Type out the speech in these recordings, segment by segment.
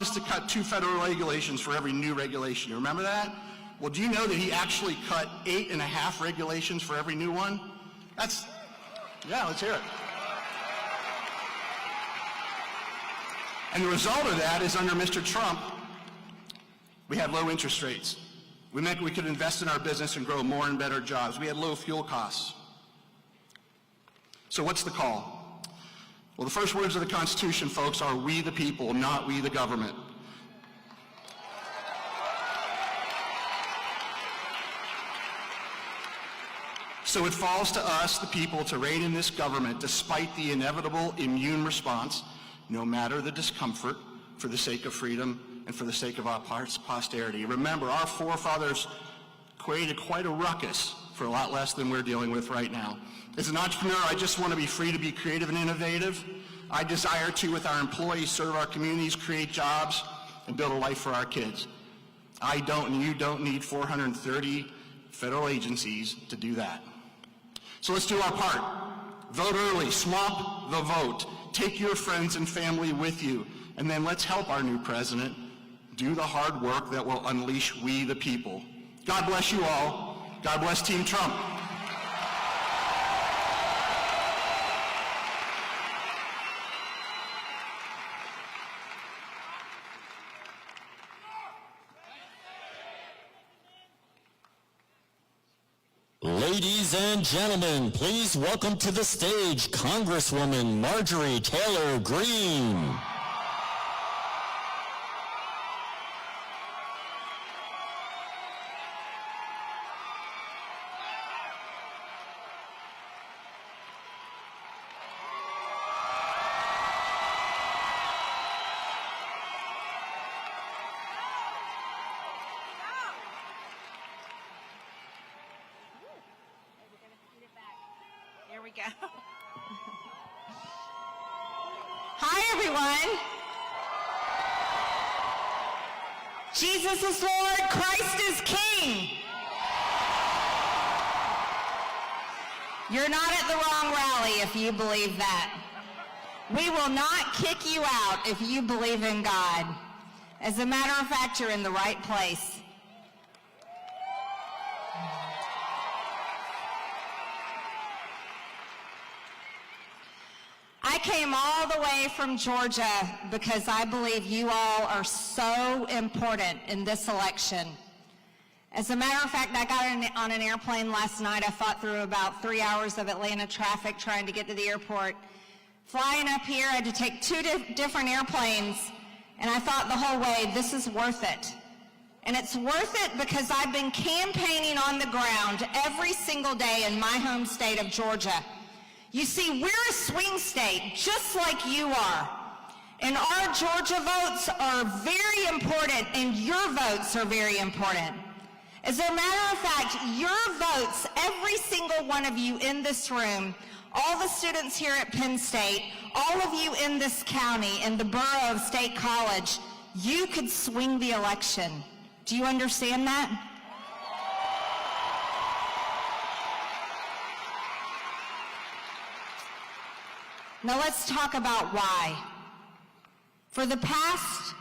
is to cut 2 federal regulations for every new regulation. You remember that? Well, do you know that he actually cut 8.5 regulations for every new one? Yeah, let's hear it. And the result of that is under Mr. Trump, we had low interest rates. We meant we could invest in our business and grow more and better jobs. We had low fuel costs. So what's the call? Well, the first words of the Constitution, folks, are we the people, not we the government. So it falls to us, the people, to reign in this government despite the inevitable immune response, no matter the discomfort, for the sake of freedom and for the sake of our posterity. Remember, our forefathers created quite a ruckus for a lot less than we're dealing with right now. As an entrepreneur, I just want to be free to be creative and innovative. I desire to, with our employees, serve our communities, create jobs, and build a life for our kids. I don't and you don't need 430 federal agencies to do that. So let's do our part. Vote early, swamp the vote. Take your friends and family with you, and then let's help our new president do the hard work that will unleash we the people. God bless you all. God bless Team Trump. Ladies and gentlemen, please welcome to the stage Congresswoman Marjorie Taylor Greene. Here we go. Hi, everyone. Jesus is Lord, Christ is King. You're not at the wrong rally if you believe that. We will not kick you out if you believe in God. As a matter of fact, you're in the right place. I came all the way from Georgia because I believe you all are so important in this election. As a matter of fact, I got on an airplane last night. I fought through about 3 hours of Atlanta traffic trying to get to the airport. Flying up here, I had to take 2 different airplanes, and I thought the whole way, this is worth it. And it's worth it because I've been campaigning on the ground every single day in my home state of Georgia. You see, we're a swing state, just like you are. And our Georgia votes are very important, and your votes are very important. As a matter of fact, your votes, every single one of you in this room, all the students here at Penn State, all of you in this county, in the borough of State College, you could swing the election. Do you understand that? Now let's talk about why. For the past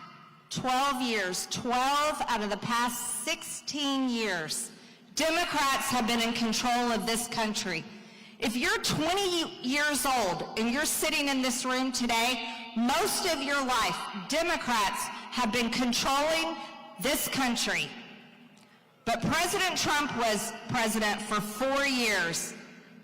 12 years, 12 out of the past 16 years, Democrats have been in control of this country. If you're 20 years old and you're sitting in this room today, most of your life, Democrats have been controlling this country. But President Trump was president for 4 years.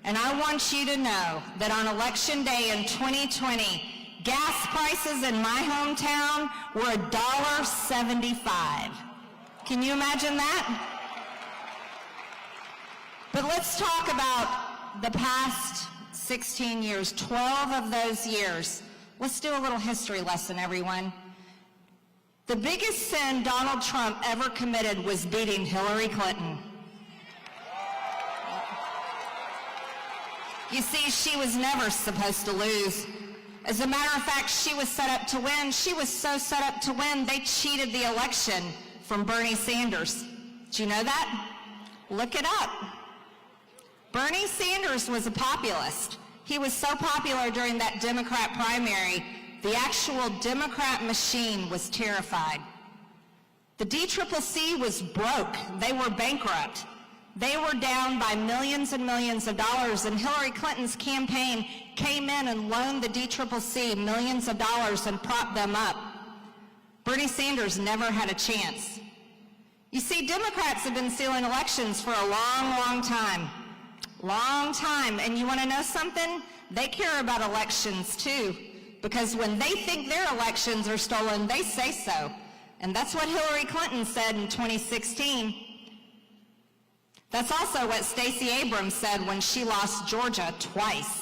And I want you to know that on Election Day in 2020, gas prices in my hometown were $1.75. Can you imagine that? But let's talk about the past 16 years, 12 of those years. Let's do a little history lesson, everyone. The biggest sin Donald Trump ever committed was beating Hillary Clinton. You see, she was never supposed to lose. As a matter of fact, she was set up to win. She was so set up to win, they cheated the election from Bernie Sanders. Do you know that? Look it up. Bernie Sanders was a populist. He was so popular during that Democrat primary The actual Democrat machine was terrified. The DCCC was broke. They were bankrupt. They were down by millions and millions of dollars, and Hillary Clinton's campaign came in and loaned the DCCC millions of dollars and propped them up. Bernie Sanders never had a chance. You see, Democrats have been stealing elections for a long, long time. Long time. And you want to know something? They care about elections too, because when they think their elections are stolen, they say so. And that's what Hillary Clinton said in 2016. That's also what Stacey Abrams said when she lost Georgia twice.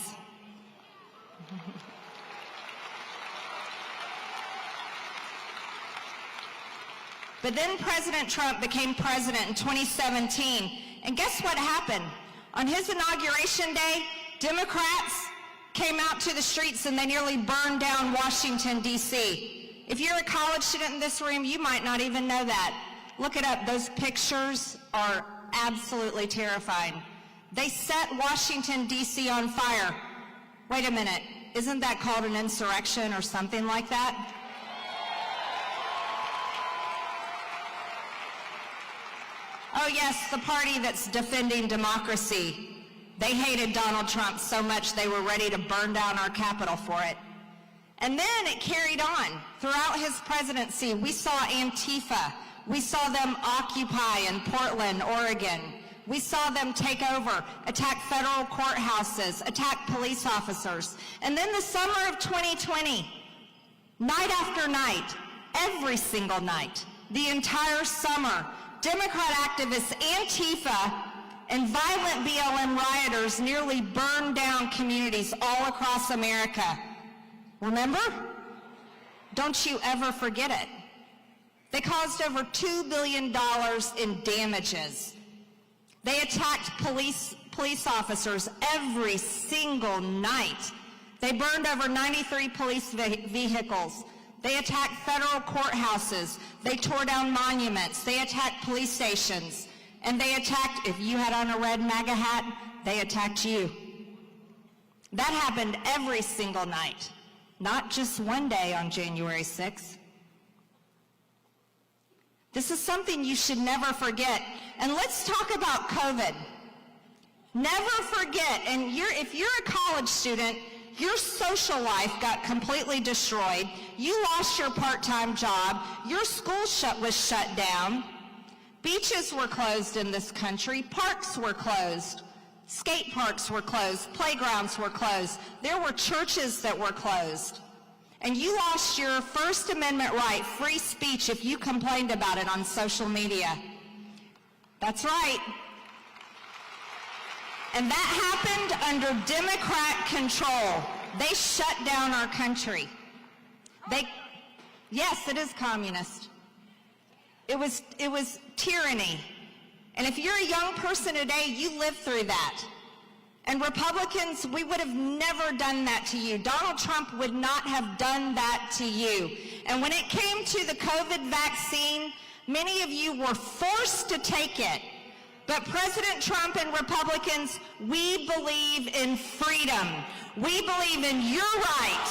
But then President Trump became president in 2017, and guess what happened? On his inauguration day, Democrats came out to the streets and they nearly burned down Washington, D.C. If you're a college student in this room, you might not even know that. Look it up. Those pictures are absolutely terrifying. They set Washington, D.C. on fire. Wait a minute. Isn't that called an insurrection or something like that? Oh yes, the party that's defending democracy. They hated Donald Trump so much they were ready to burn down our Capitol for it. And then it carried on. Throughout his presidency, we saw Antifa. We saw them occupy in Portland, Oregon. We saw them take over, attack federal courthouses, attack police officers. And then the summer of 2020, night after night, every single night, the entire summer, Democrat activists, Antifa, and violent BLM rioters nearly burned down communities all across America. Remember? Don't you ever forget it. They caused over $2 billion in damages. They attacked police officers every single night. They burned over 93 police vehicles. They attacked federal courthouses. They tore down monuments. They attacked police stations. And they attacked, if you had on a red MAGA hat, they attacked you. That happened every single night, not just one day on January 6th. This is something you should never forget. And let's talk about COVID. Never forget, and if you're a college student, your social life got completely destroyed. You lost your part-time job. Your school was shut down. Beaches were closed in this country. Parks were closed. Skate parks were closed. Playgrounds were closed. There were churches that were closed. And you lost your First Amendment right, free speech, if you complained about it on social media. That's right. And that happened under Democrat control. They shut down our country. Yes, it is communist. It was tyranny. And if you're a young person today, you lived through that. And Republicans, we would have never done that to you. Donald Trump would not have done that to you. And when it came to the COVID vaccine, many of you were forced to take it. But President Trump and Republicans, we believe in freedom. We believe in your right.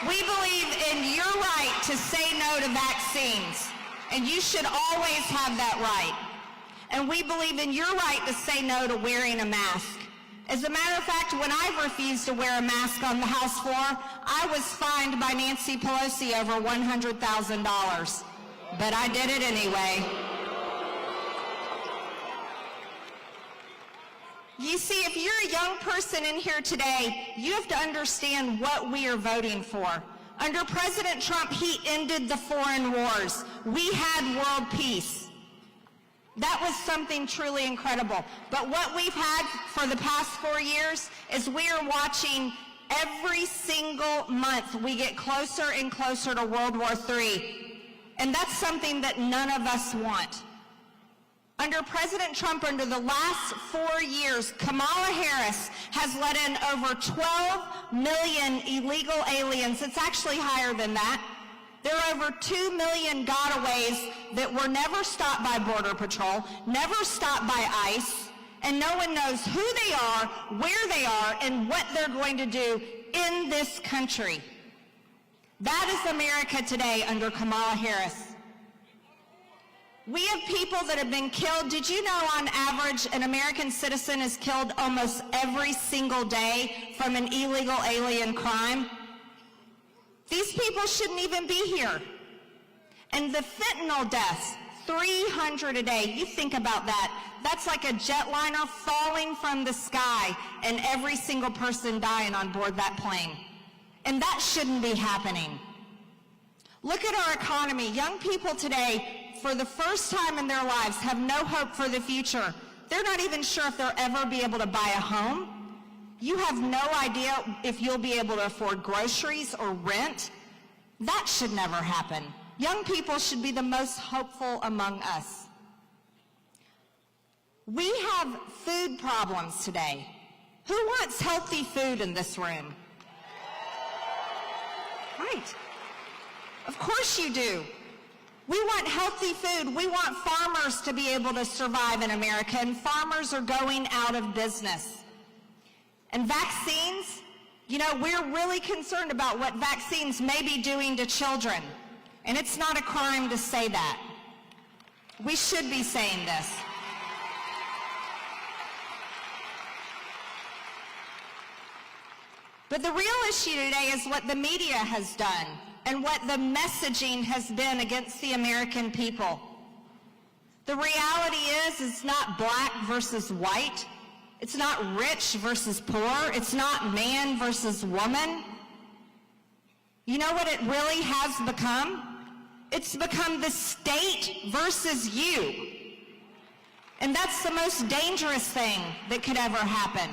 We believe in your right to say no to vaccines. And you should always have that right. And we believe in your right to say no to wearing a mask. As a matter of fact, when I refused to wear a mask on the House floor, I was fined by Nancy Pelosi over $100,000. But I did it anyway. You see, if you're a young person in here today, you have to understand what we are voting for. Under President Trump, he ended the foreign wars. We had world peace. That was something truly incredible. But what we've had for the past 4 years is we are watching every single month we get closer and closer to World War III. And that's something that none of us want. Under President Trump, under the last 4 years, Kamala Harris has let in over 12 million illegal aliens. It's actually higher than that. There are over 2 million gotaways that were never stopped by Border Patrol, never stopped by ICE, and no one knows who they are, where they are, and what they're going to do in this country. That is America today under Kamala Harris. We have people that have been killed. Did you know on average an American citizen is killed almost every single day from an illegal alien crime? These people shouldn't even be here. And the fentanyl deaths, 300 a day. You think about that. That's like a jetliner falling from the sky and every single person dying on board that plane. And that shouldn't be happening. Look at our economy. Young people today, for the first time in their lives, have no hope for the future. They're not even sure if they'll ever be able to buy a home. You have no idea if you'll be able to afford groceries or rent. That should never happen. Young people should be the most hopeful among us. We have food problems today. Who wants healthy food in this room? Right. Of course you do. We want healthy food. We want farmers to be able to survive in America, and farmers are going out of business. And vaccines, you know, we're really concerned about what vaccines may be doing to children. And it's not a crime to say that. We should be saying this. But the real issue today is what the media has done and what the messaging has been against the American people. The reality is, it's not black versus white. It's not rich versus poor. It's not man versus woman. You know what it really has become? It's become the state versus you. And that's the most dangerous thing that could ever happen.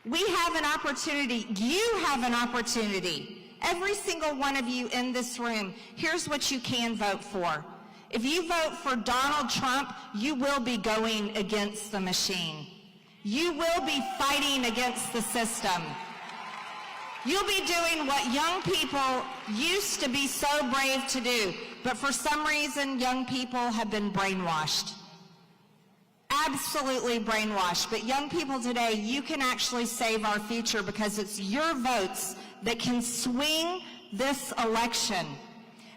We have an opportunity, you have an opportunity. Every single one of you in this room, here's what you can vote for. If you vote for Donald Trump, you will be going against the machine. You will be fighting against the system. You'll be doing what young people used to be so brave to do, but for some reason, young people have been brainwashed. Absolutely brainwashed. But young people today, you can actually save our future because it's your votes that can swing this election.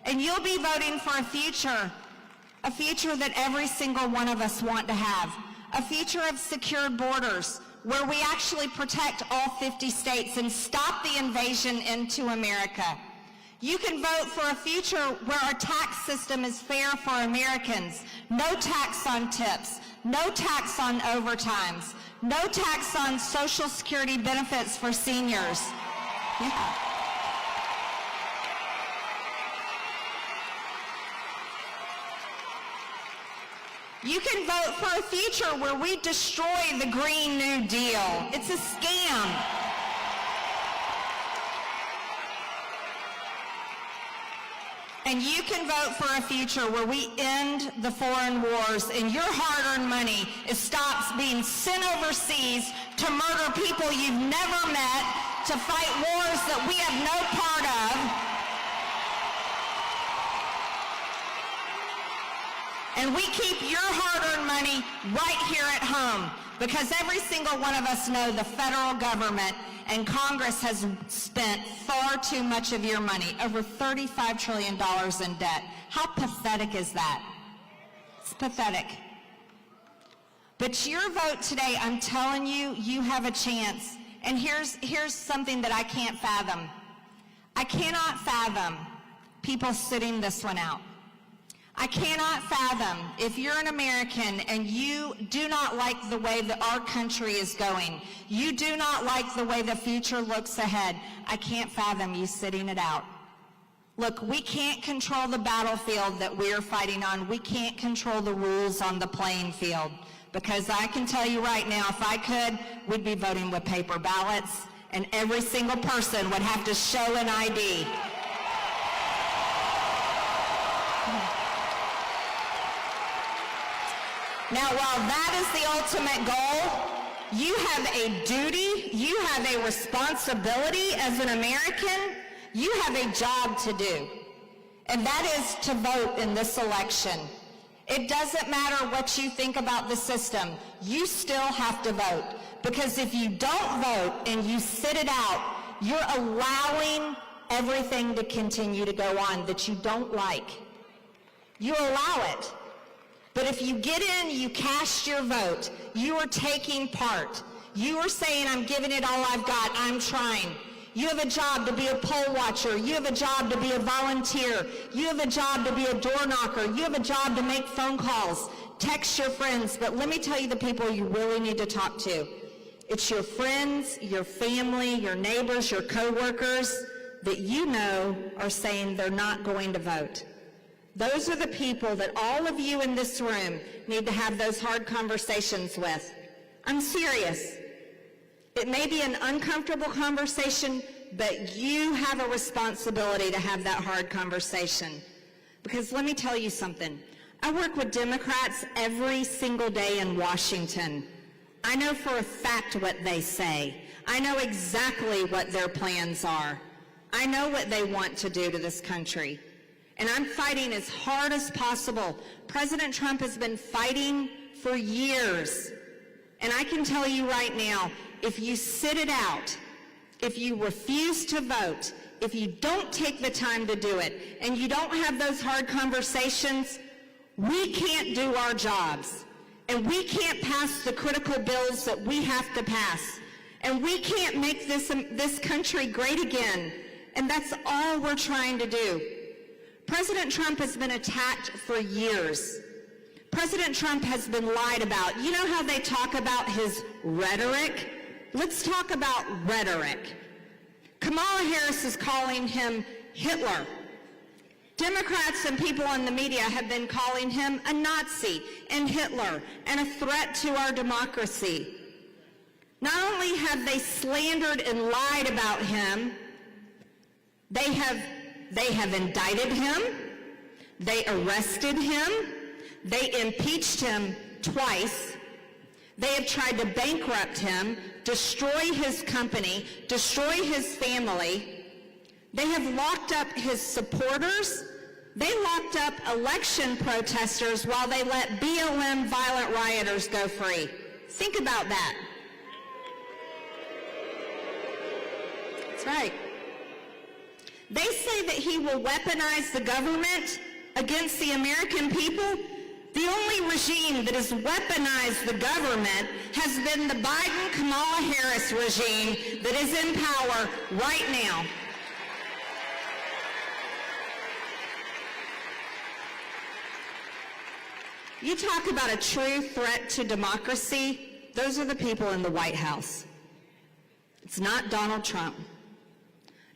And you'll be voting for a future that every single one of us want to have, a future of secured borders, where we actually protect all 50 states and stop the invasion into America. You can vote for a future where our tax system is fair for Americans. No tax on tips, no tax on overtimes, no tax on Social Security benefits for seniors. Yeah. You can vote for a future where we destroy the Green New Deal. It's a scam. And you can vote for a future where we end the foreign wars and your hard-earned money stops being sent overseas to murder people you've never met, to fight wars that we have no part of. And we keep your hard-earned money right here at home, because every single one of us know the federal government and Congress has spent far too much of your money, over $35 trillion in debt. How pathetic is that? It's pathetic. But your vote today, I'm telling you, you have a chance. And here's something that I can't fathom. I cannot fathom people sitting this one out. I cannot fathom if you're an American and you do not like the way that our country is going, you do not like the way the future looks ahead, I can't fathom you sitting it out. Look, we can't control the battlefield that we're fighting on. We can't control the rules on the playing field. Because I can tell you right now, if I could, we'd be voting with paper ballots, and every single person would have to show an ID. Now, while that is the ultimate goal, you have a duty, you have a responsibility as an American, you have a job to do, and that is to vote in this election. It doesn't matter what you think about the system. You still have to vote. Because if you don't vote and you sit it out, you're allowing everything to continue to go on that you don't like. You allow it. But if you get in, you cast your vote, you are taking part. You are saying, I'm giving it all I've got, I'm trying. You have a job to be a poll watcher. You have a job to be a volunteer. You have a job to be a door knocker. You have a job to make phone calls, text your friends. But let me tell you the people you really need to talk to. It's your friends, your family, your neighbors, your coworkers that you know are saying they're not going to vote. Those are the people that all of you in this room need to have those hard conversations with. I'm serious. It may be an uncomfortable conversation, but you have a responsibility to have that hard conversation. Because let me tell you something. I work with Democrats every single day in Washington. I know for a fact what they say. I know exactly what their plans are. I know what they want to do to this country. And I'm fighting as hard as possible. President Trump has been fighting for years. And I can tell you right now, if you sit it out, if you refuse to vote, if you don't take the time to do it, and you don't have those hard conversations, we can't do our jobs. And we can't pass the critical bills that we have to pass. And we can't make this country great again. And that's all we're trying to do. President Trump has been attacked for years. President Trump has been lied about. You know how they talk about his rhetoric? Let's talk about rhetoric. Kamala Harris is calling him Hitler. Democrats and people in the media have been calling him a Nazi and Hitler and a threat to our democracy. Not only have they slandered and lied about him, they have indicted him, they arrested him, they impeached him twice, they have tried to bankrupt him, destroy his company, destroy his family. They have locked up his supporters. They locked up election protesters while they let BLM violent rioters go free. Think about that. That's right. They say that he will weaponize the government against the American people. The only regime that has weaponized the government has been the Biden-Kamala Harris regime that is in power right now. You talk about a true threat to democracy, those are the people in the White House. It's not Donald Trump.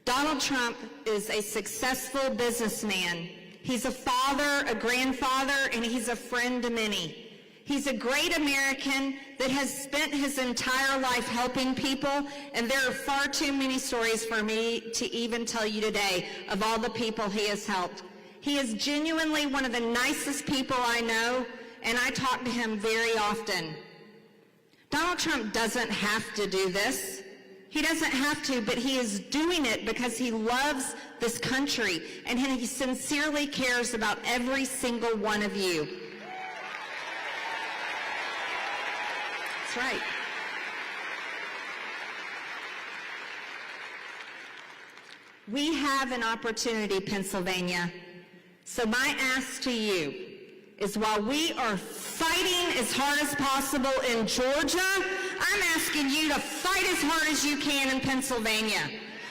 Donald Trump is a successful businessman. He's a father, a grandfather, and he's a friend to many. He's a great American that has spent his entire life helping people, and there are far too many stories for me to even tell you today of all the people he has helped. He is genuinely one of the nicest people I know, and I talk to him very often. Donald Trump doesn't have to do this. He doesn't have to, but he is doing it because he loves this country, and he sincerely cares about every single one of you. That's right. We have an opportunity, Pennsylvania. So my ask to you is, while we are fighting as hard as possible in Georgia, I'm asking you to fight as hard as you can in Pennsylvania.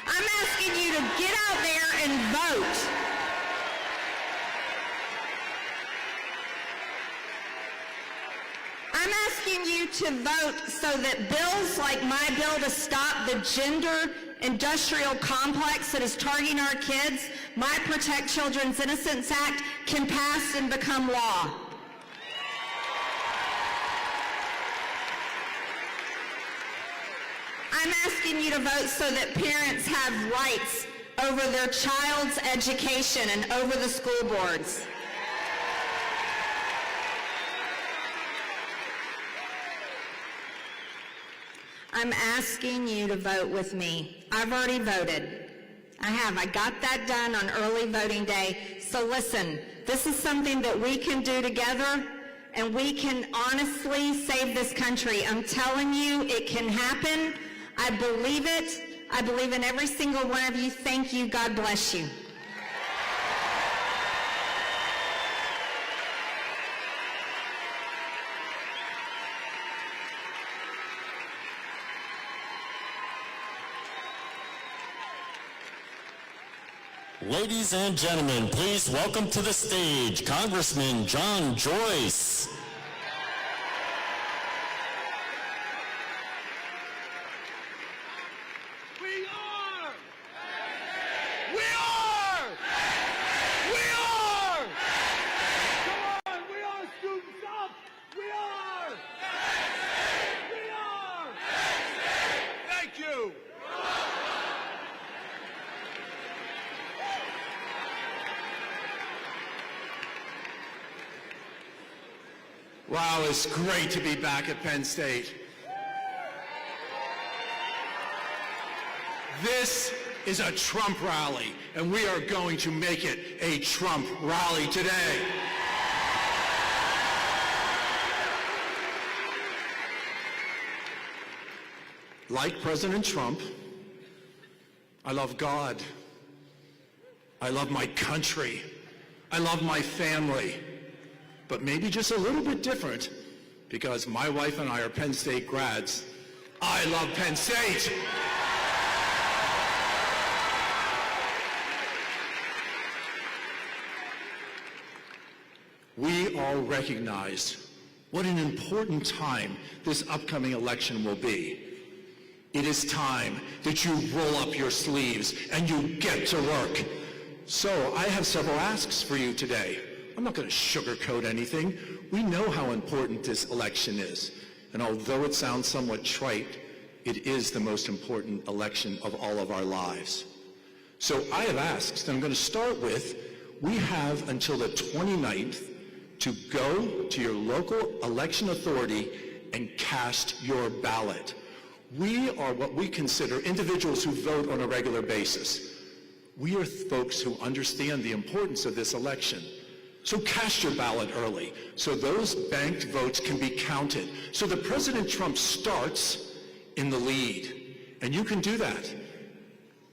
I'm asking you to get out there and vote. I'm asking you to vote so that bills like my bill to stop the gender industrial complex that is targeting our kids, my Protect Children's Innocence Act, can pass and become law. I'm asking you to vote so that parents have rights over their child's education and over the school boards. I'm asking you to vote with me. I've already voted. I have. I got that done on early voting day. So listen, this is something that we can do together, and we can honestly save this country. I'm telling you, it can happen. I believe it. I believe in every single one of you. Thank you. God bless you. Ladies and gentlemen, please welcome to the stage Congressman John Joyce. We are! Come on, we are students up! We are! Thank you! Wow, it's great to be back at Penn State. This is a Trump rally, and we are going to make it a Trump rally today. Like President Trump, I love God. I love my country. I love my family. But maybe just a little bit different, because my wife and I are Penn State grads. I love Penn State. We all recognize what an important time this upcoming election will be. It is time that you roll up your sleeves and you get to work. So I have several asks for you today. I'm not going to sugarcoat anything. We know how important this election is. And although it sounds somewhat trite, it is the most important election of all of our lives. So I have asks, and I'm going to start with, we have until the 29th to go to your local election authority and cast your ballot. We are what we consider individuals who vote on a regular basis. We are folks who understand the importance of this election. So cast your ballot early, so those banked votes can be counted, so that President Trump starts in the lead. And you can do that.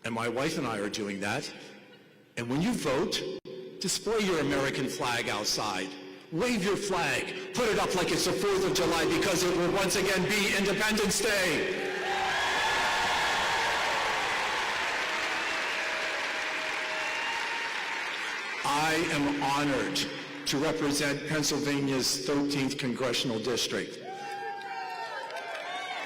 And my wife and I are doing that. And when you vote, display your American flag outside. Wave your flag. Put it up like it's the 4th of July, because it will once again be Independence Day. I am honored to represent Pennsylvania's 13th Congressional District.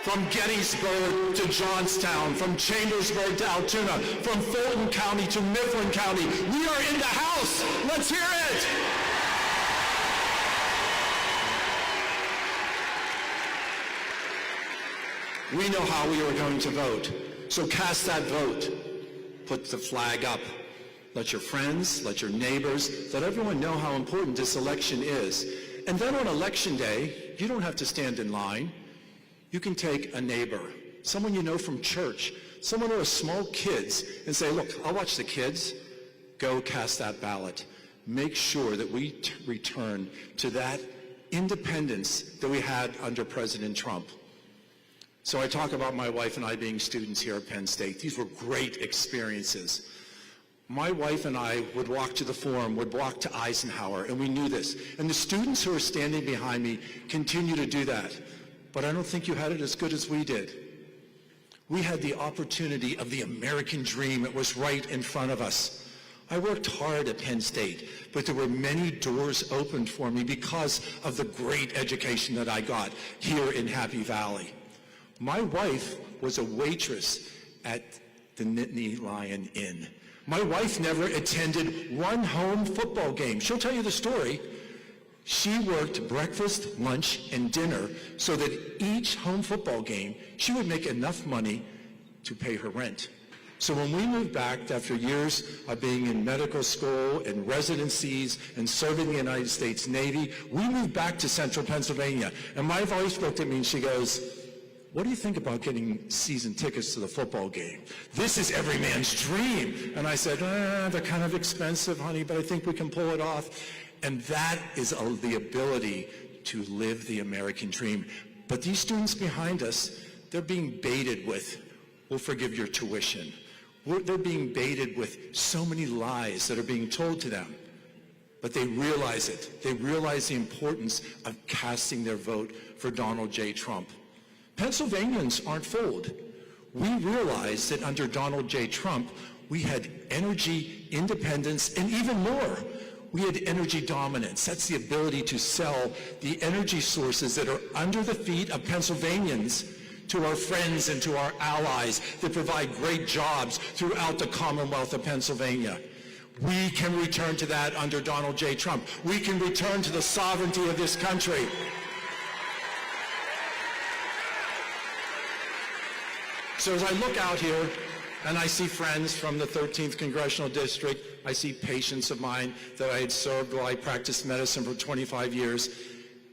From Gettysburg to Johnstown, from Chambersburg to Altoona, from Fulton County to Mifflin County, we are in the House. Let's hear it. We know how we are going to vote, so cast that vote. Put the flag up. Let your friends, let your neighbors, let everyone know how important this election is. And then on election day, you don't have to stand in line. You can take a neighbor, someone you know from church, someone who has small kids, and say, look, I'll watch the kids. Go cast that ballot. Make sure that we return to that independence that we had under President Trump. So I talk about my wife and I being students here at Penn State. These were great experiences. My wife and I would walk to the Forum, would walk to Eisenhower, and we knew this. And the students who are standing behind me continue to do that. But I don't think you had it as good as we did. We had the opportunity of the American dream. It was right in front of us. I worked hard at Penn State, but there were many doors opened for me because of the great education that I got here in Happy Valley. My wife was a waitress at the Nittany Lion Inn. My wife never attended one home football game. She'll tell you the story. She worked breakfast, lunch, and dinner so that each home football game, she would make enough money to pay her rent. So when we moved back after years of being in medical school and residencies and serving the United States Navy, we moved back to central Pennsylvania. And my wife looked at me and she goes, what do you think about getting season tickets to the football game? This is every man's dream. And I said, they're kind of expensive, honey, but I think we can pull it off. And that is the ability to live the American dream. But these students behind us, they're being baited with, we'll forgive your tuition. They're being baited with so many lies that are being told to them. But they realize it. They realize the importance of casting their vote for Donald J. Trump. Pennsylvanians aren't fooled. We realized that under Donald J. Trump, we had energy independence and even more. We had energy dominance. That's the ability to sell the energy sources that are under the feet of Pennsylvanians to our friends and to our allies that provide great jobs throughout the Commonwealth of Pennsylvania. We can return to that under Donald J. Trump. We can return to the sovereignty of this country. So as I look out here and I see friends from the 13th Congressional District, I see patients of mine that I had served while I practiced medicine for 25 years.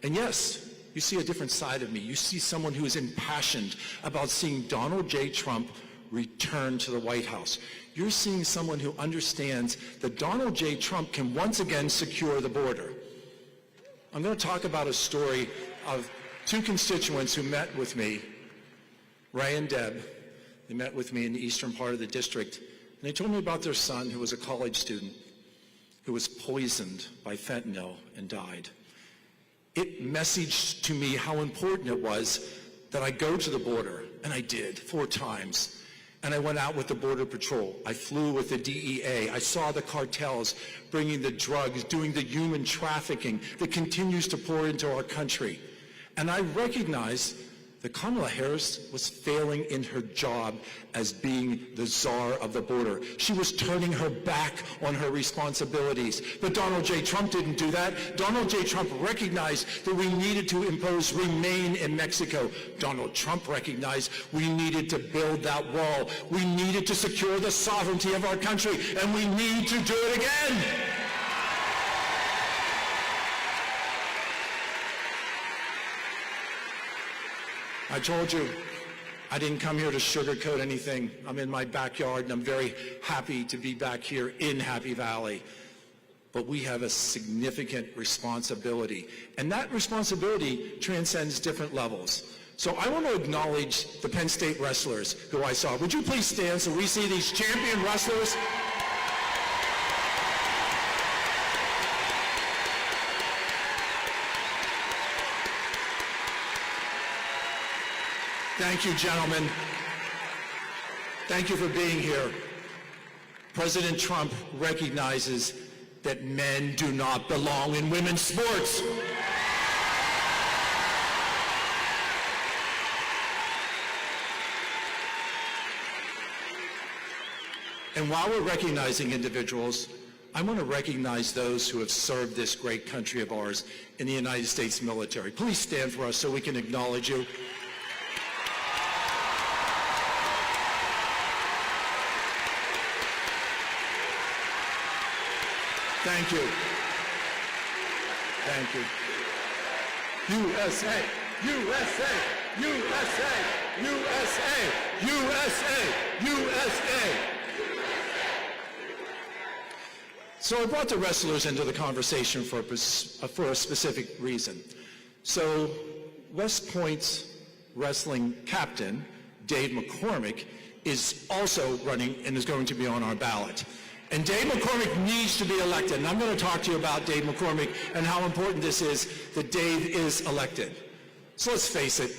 And yes, you see a different side of me. You see someone who is impassioned about seeing Donald J. Trump return to the White House. You're seeing someone who understands that Donald J. Trump can once again secure the border. I'm going to talk about a story of two constituents who met with me, Ray and Deb. They met with me in the eastern part of the district, and they told me about their son who was a college student who was poisoned by fentanyl and died. It messaged to me how important it was that I go to the border, and I did 4 times. And I went out with the Border Patrol. I flew with the DEA. I saw the cartels bringing the drugs, doing the human trafficking that continues to pour into our country. And I recognized that Kamala Harris was failing in her job as being the czar of the border. She was turning her back on her responsibilities. But Donald J. Trump didn't do that. Donald J. Trump recognized that we needed to impose Remain in Mexico. Donald Trump recognized we needed to build that wall. We needed to secure the sovereignty of our country, and we need to do it again. I told you, I didn't come here to sugarcoat anything. I'm in my backyard, and I'm very happy to be back here in Happy Valley. But we have a significant responsibility, and that responsibility transcends different levels. So I want to acknowledge the Penn State wrestlers who I saw. Would you please stand so we see these champion wrestlers? Thank you, gentlemen. Thank you for being here. President Trump recognizes that men do not belong in women's sports. And while we're recognizing individuals, I want to recognize those who have served this great country of ours in the United States military. Please stand for us so we can acknowledge you. Thank you. Thank you. USA, USA, USA, USA, USA, USA. So I brought the wrestlers into the conversation for a specific reason. So West Point's wrestling captain, Dave McCormick, is also running and is going to be on our ballot. And Dave McCormick needs to be elected. And I'm going to talk to you about Dave McCormick and how important this is that Dave is elected. So let's face it,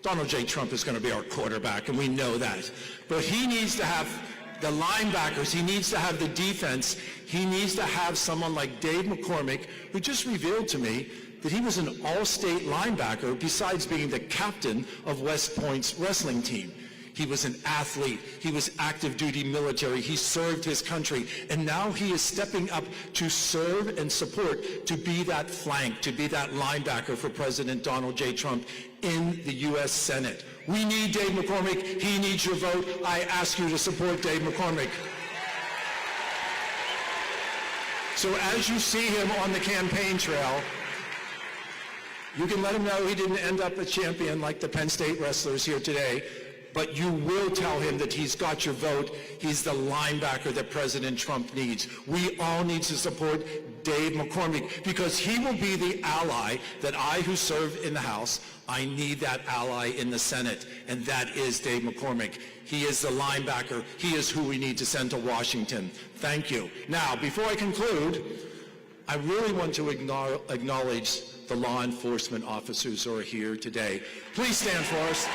Donald J. Trump is going to be our quarterback, and we know that. But he needs to have the linebackers. He needs to have the defense. He needs to have someone like Dave McCormick, who just revealed to me that he was an all-state linebacker besides being the captain of West Point's wrestling team. He was an athlete. He was active duty military. He served his country. And now he is stepping up to serve and support, to be that flank, to be that linebacker for President Donald J. Trump in the U.S. Senate. We need Dave McCormick. He needs your vote. I ask you to support Dave McCormick. So as you see him on the campaign trail, You can let him know he didn't end up a champion like the Penn State wrestlers here today, but you will tell him that he's got your vote. He's the linebacker that President Trump needs. We all need to support Dave McCormick because he will be the ally that I, who serve in the House, I need that ally in the Senate, and that is Dave McCormick. He is the linebacker. He is who we need to send to Washington. Thank you. Now, before I conclude, I really want to acknowledge the law enforcement officers who are here today. Please stand for us.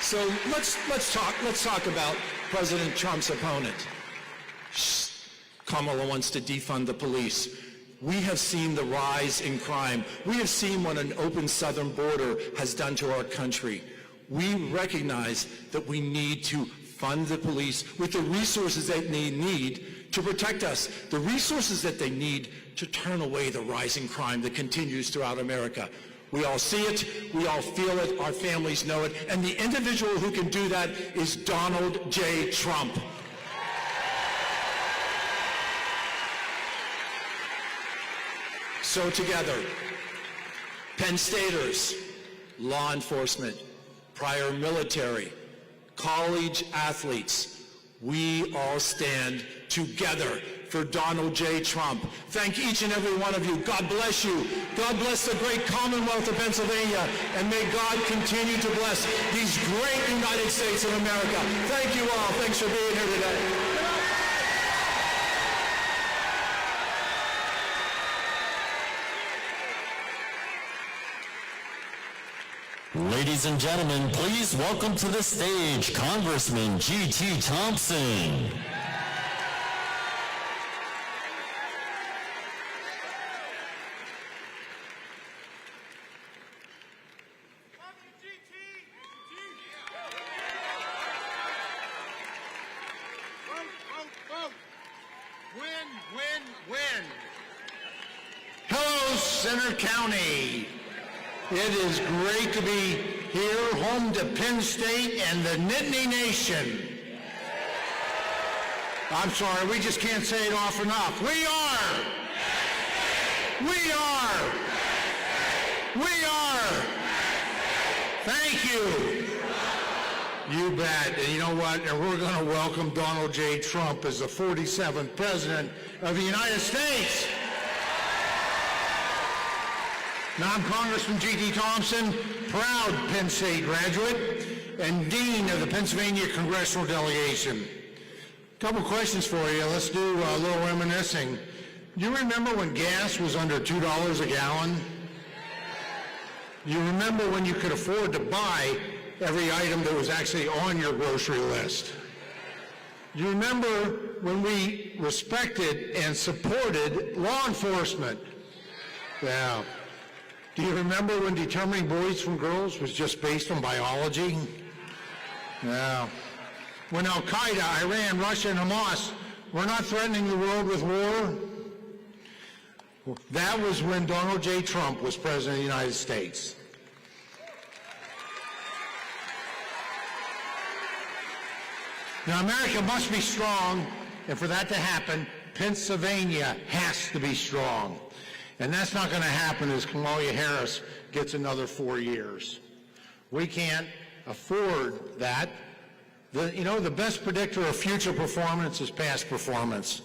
So let's talk about President Trump's opponent. Kamala wants to defund the police. We have seen the rise in crime. We have seen what an open southern border has done to our country. We recognize that we need to fund the police with the resources that they need to protect us, the resources that they need to turn away the rising crime that continues throughout America. We all see it, we all feel it, our families know it, and the individual who can do that is Donald J. Trump. So together, Penn Staters, law enforcement, prior military, college athletes, we all stand together for Donald J. Trump. Thank each and every one of you. God bless you. God bless the great Commonwealth of Pennsylvania, and may God continue to bless these great United States of America. Thank you all. Thanks for being here today. Ladies and gentlemen, please welcome to the stage Congressman G.T. Thompson. Win. Hello, Center County. It is great to be here, home to Penn State and the Nittany Nation. I'm sorry, we just can't say it often enough. We are. Thank you. You bet. And you know what? And we're going to welcome Donald J. Trump as the 47th President of the United States. Now, I'm Congressman G.T. Thompson, proud Penn State graduate and Dean of the Pennsylvania Congressional Delegation. A couple questions for you. Let's do a little reminiscing. Do you remember when gas was under $2 a gallon? You remember when you could afford to buy every item that was actually on your grocery list? You remember when we respected and supported law enforcement? Yeah. Do you remember when determining boys from girls was just based on biology? Yeah. When Al-Qaeda, Iran, Russia, and Hamas were not threatening the world with war? That was when Donald J. Trump was President of the United States. Now, America must be strong, and for that to happen, Pennsylvania has to be strong. And that's not going to happen as Kamala Harris gets another 4 years. We can't afford that. The best predictor of future performance is past performance.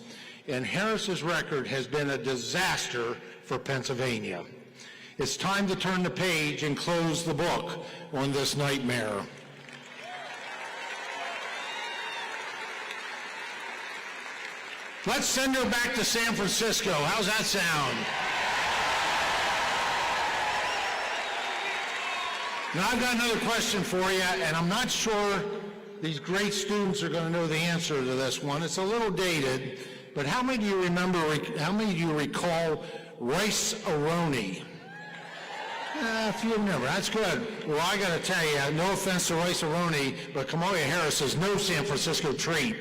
And Harris's record has been a disaster for Pennsylvania. It's time to turn the page and close the book on this nightmare. Let's send her back to San Francisco. How's that sound? Now, I've got another question for you, and I'm not sure these great students are going to know the answer to this one. It's a little dated, but how many do you recall Rice-A-Roni? A few remember. That's good. Well, I got to tell you, no offense to Rice-A-Roni, but Kamala Harris is no San Francisco treat.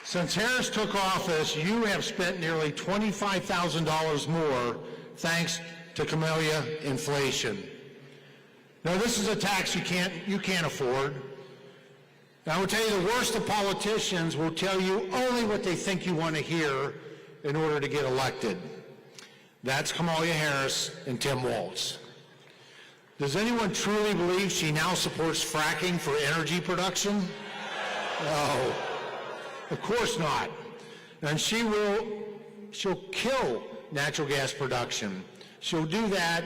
Since Harris took office, you have spent nearly $25,000 more thanks to camellia inflation. Now, this is a tax you can't afford. Now, I will tell you, the worst of politicians will tell you only what they think you want to hear in order to get elected. That's Kamala Harris and Tim Walz. Does anyone truly believe she now supports fracking for energy production? No, of course not. And she'll kill natural gas production. She'll do that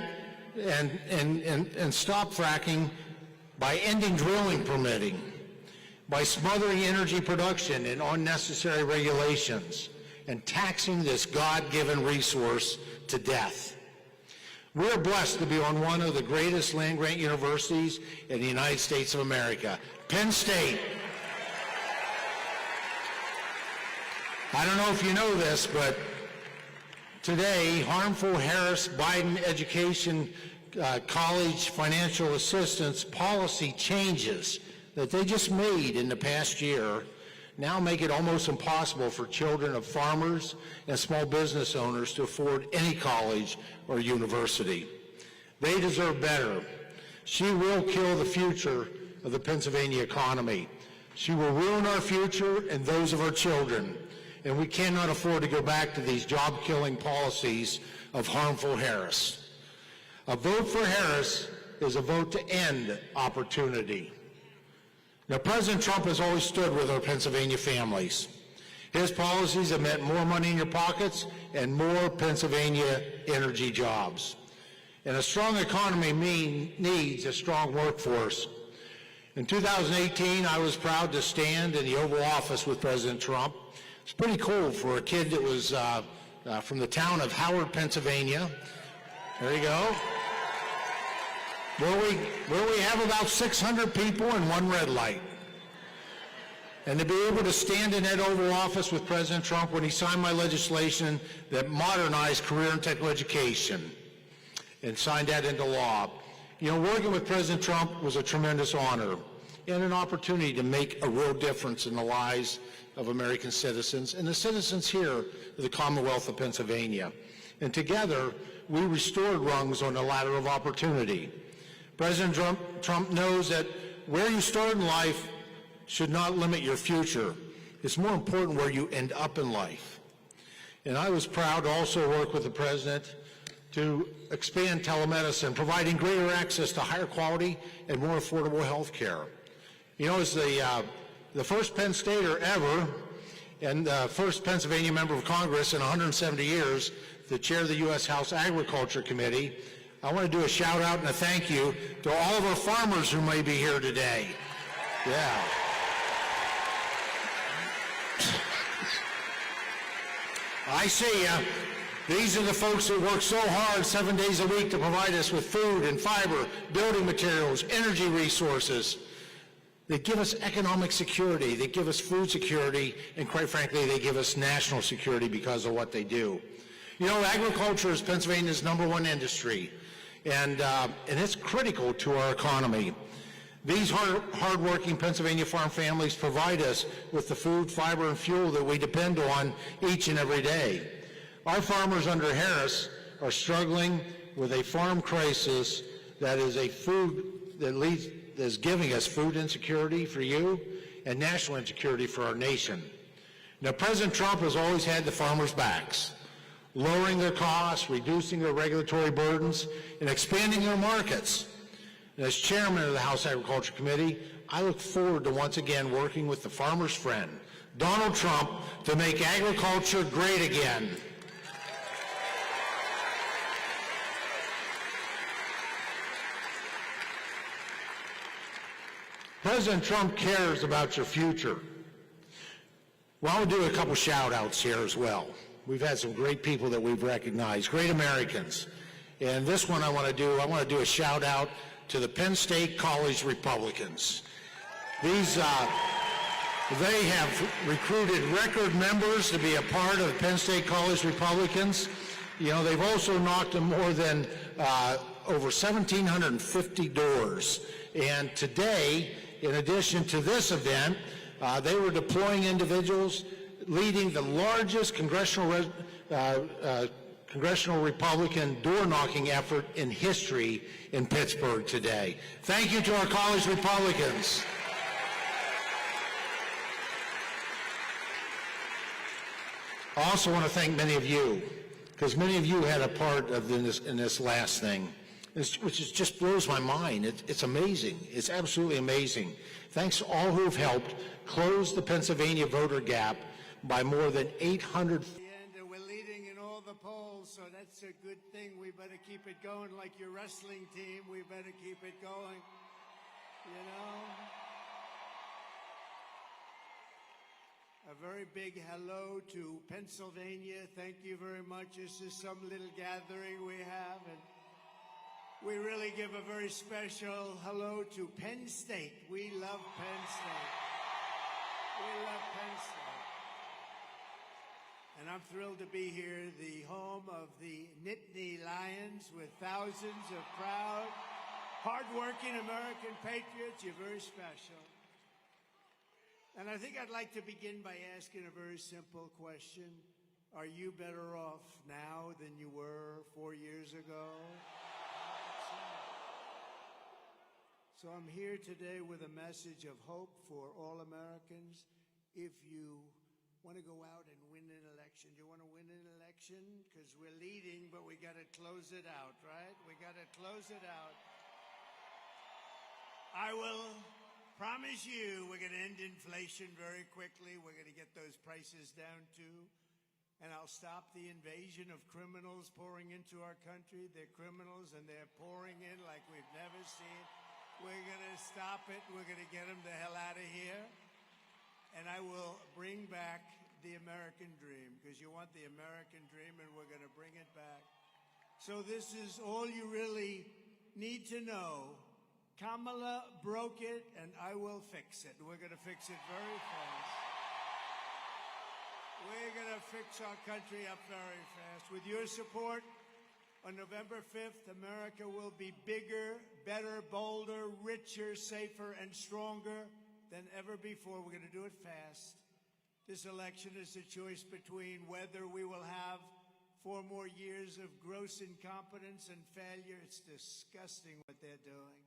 and stop fracking by ending drilling permitting, by smothering energy production in unnecessary regulations, and taxing this God-given resource to death. We're blessed to be on one of the greatest land-grant universities in the United States of America, Penn State. I don't know if you know this, but today, harmful Harris-Biden education college financial assistance policy changes that they just made in the past year now make it almost impossible for children of farmers and small business owners to afford any college or university. They deserve better. She will kill the future of the Pennsylvania economy. She will ruin our future and those of our children, and we cannot afford to go back to these job-killing policies of harmful Harris. A vote for Harris is a vote to end opportunity. Now, President Trump has always stood with our Pennsylvania families. His policies have meant more money in your pockets and more Pennsylvania energy jobs. And a strong economy needs a strong workforce. In 2018, I was proud to stand in the Oval Office with President Trump. It's pretty cool for a kid that was from the town of Howard, Pennsylvania. There you go. Where we have about 600 people and one red light. And to be able to stand in that Oval Office with President Trump when he signed my legislation that modernized career and technical education and signed that into law. You know, working with President Trump was a tremendous honor and an opportunity to make a real difference in the lives of American citizens and the citizens here of the Commonwealth of Pennsylvania. And together, we restored rungs on the ladder of opportunity. President Trump knows that where you start in life should not limit your future. It's more important where you end up in life. And I was proud to also work with the President to expand telemedicine, providing greater access to higher quality and more affordable health care. You know, as the first Penn Stater ever and the first Pennsylvania member of Congress in 170 years to chair the U.S. House Agriculture Committee, I want to do a shout out and a thank you to all of our farmers who may be here today. Yeah. I see ya. These are the folks that work so hard 7 days a week to provide us with food and fiber, building materials, energy resources. They give us economic security, they give us food security, and quite frankly, they give us national security because of what they do. You know, agriculture is Pennsylvania's #1 industry, and it's critical to our economy. These hard-working Pennsylvania farm families provide us with the food, fiber, and fuel that we depend on each and every day. Our farmers under Harris are struggling with a farm crisis that is giving us food insecurity for you and national insecurity for our nation. Now, President Trump has always had the farmers' backs, lowering their costs, reducing their regulatory burdens, and expanding their markets. And as chairman of the House Agriculture Committee, I look forward to once again working with the farmer's friend, Donald Trump, to make agriculture great again. President Trump cares about your future. Well, I'll do a couple shout-outs here as well. We've had some great people that we've recognized, great Americans. And this one I want to do a shout-out to the Penn State College Republicans. These, they have recruited record members to be a part of Penn State College Republicans. You know, they've also knocked on more than over 1,750 doors. And today, in addition to this event, they were deploying individuals leading the largest congressional Republican door-knocking effort in history in Pittsburgh today. Thank you to our college Republicans. I also want to thank many of you, because many of you had a part of in this last thing, which just blows my mind. It's amazing. It's absolutely amazing. Thanks to all who have helped close the Pennsylvania voter gap by more than 800. And we're leading in all the polls, so that's a good thing. We better keep it going like your wrestling team. We better keep it going, you know. A very big hello to Pennsylvania. Thank you very much. This is some little gathering we have, and we really give a very special hello to Penn State. We love Penn State. We love Penn State. And I'm thrilled to be here, the home of the Nittany Lions, with thousands of proud, hardworking American patriots. You're very special. And I think I'd like to begin by asking a very simple question. Are you better off now than you were 4 years ago? So I'm here today with a message of hope for all Americans. If you want to go out and win an election, do you want to win an election? Because we're leading, but we got to close it out, right? We got to close it out. I will promise you we're going to end inflation very quickly. We're going to get those prices down too. And I'll stop the invasion of criminals pouring into our country. They're criminals and they're pouring in like we've never seen. We're going to stop it. We're going to get them the hell out of here. And I will bring back the American dream, because you want the American dream and we're going to bring it back. So this is all you really need to know. Kamala broke it, and I will fix it. We're going to fix it very fast. We're going to fix our country up very fast. With your support, on November 5th, America will be bigger, better, bolder, richer, safer, and stronger than ever before. We're going to do it fast. This election is a choice between whether we will have 4 more years of gross incompetence and failure. It's disgusting what they're doing.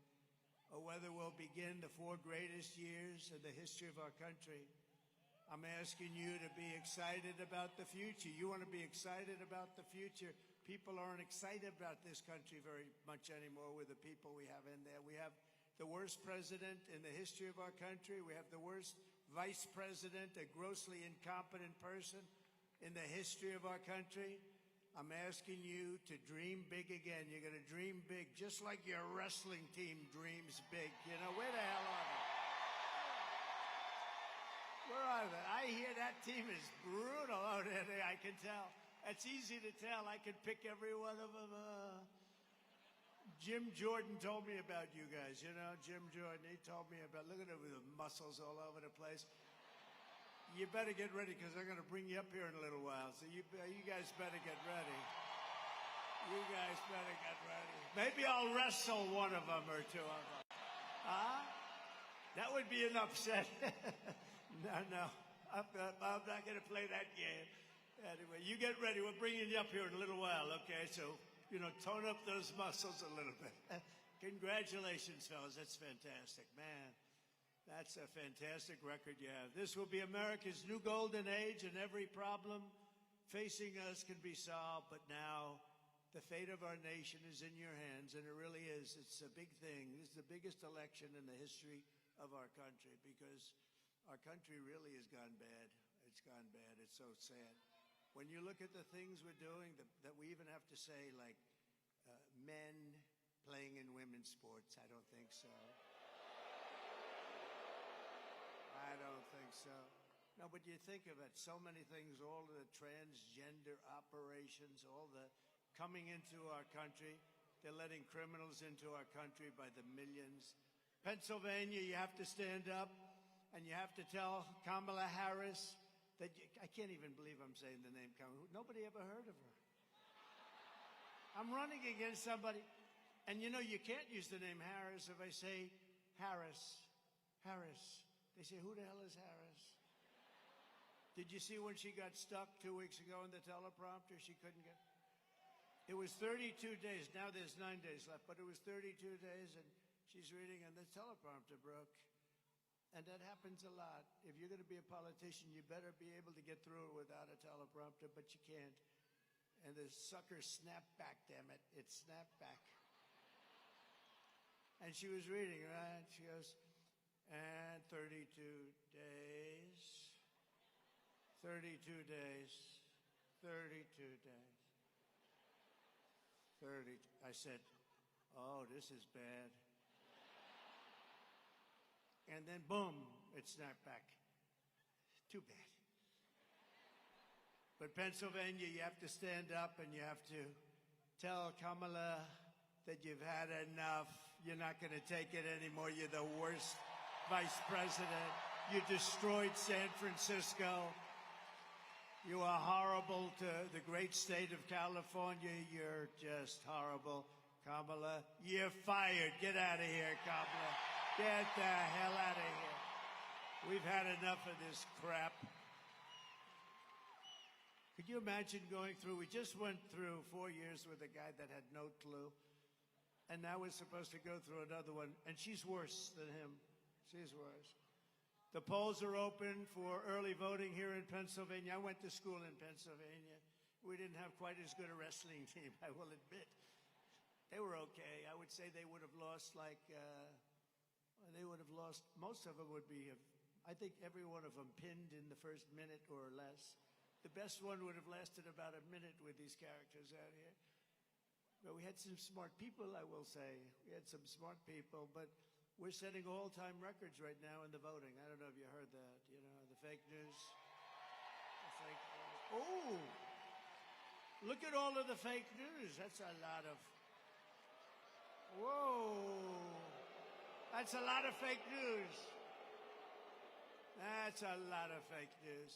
Or whether we'll begin the 4 greatest years in the history of our country. I'm asking you to be excited about the future. You want to be excited about the future. People aren't excited about this country very much anymore with the people we have in there. We have the worst president in the history of our country. We have the worst vice president, a grossly incompetent person in the history of our country. I'm asking you to dream big again. You're going to dream big, just like your wrestling team dreams big. You know, where the hell are they? Where are they? I hear that team is brutal out there. I can tell. It's easy to tell. I could pick every one of them. Jim Jordan told me about you guys. You know, Jim Jordan, he told me about, look at him with the muscles all over the place. You better get ready, because I'm going to bring you up here in a little while. So you guys better get ready. You guys better get ready. Maybe I'll wrestle one of them or 2 of them. Huh? That would be an upset. No. I'm not going to play that game. Anyway, you get ready. We're bringing you up here in a little while, okay? So, you know, tone up those muscles a little bit. Congratulations, fellas. That's fantastic. Man. That's a fantastic record you have. This will be America's new golden age, and every problem facing us can be solved. But now the fate of our nation is in your hands, and it really is. It's a big thing. This is the biggest election in the history of our country, because our country really has gone bad. It's gone bad. It's so sad. When you look at the things we're doing, that we even have to say, like men playing in women's sports, I don't think so. I don't think so. No, but you think of it, so many things, all the transgender operations, all the coming into our country. They're letting criminals into our country by the millions. Pennsylvania, you have to stand up and you have to tell Kamala Harris that I can't even believe I'm saying the name Kamala. Nobody ever heard of her. I'm running against somebody. And you know, you can't use the name Harris if I say Harris. They say, who the hell is Harris? Did you see when she got stuck 2 weeks ago in the teleprompter? She couldn't get. It was 32 days. Now there's 9 days left, but it was 32 days, and she's reading, and the teleprompter broke. And that happens a lot. If you're going to be a politician, you better be able to get through it without a teleprompter, but you can't. And the sucker snapped back, damn it. It snapped back. And she was reading, right? She goes, and 32 days, 32 days, 32 days, 30. I said, oh, this is bad. And then, boom, it snapped back. Too bad. But Pennsylvania, you have to stand up and you have to tell Kamala that you've had enough. You're not going to take it anymore. You're the worst vice president. You destroyed San Francisco. You are horrible to the great state of California. You're just horrible. Kamala, you're fired. Get out of here, Kamala. Get the hell out of here. We've had enough of this crap. Could you imagine going through, we just went through 4 years with a guy that had no clue, and now we're supposed to go through another one, and she's worse than him. She's worse. The polls are open for early voting here in Pennsylvania. I went to school in Pennsylvania. We didn't have quite as good a wrestling team, I will admit. They were okay. I would say they would have lost most of them would be, I think every one of them pinned in the first minute or less. The best one would have lasted about a minute with these characters out here. But we had some smart people, I will say. We had some smart people, but we're setting all-time records right now in the voting. I don't know if you heard that, you know, the fake news. The fake news. Oh! Look at all of the fake news. That's a lot of... Whoa! That's a lot of fake news. That's a lot of fake news.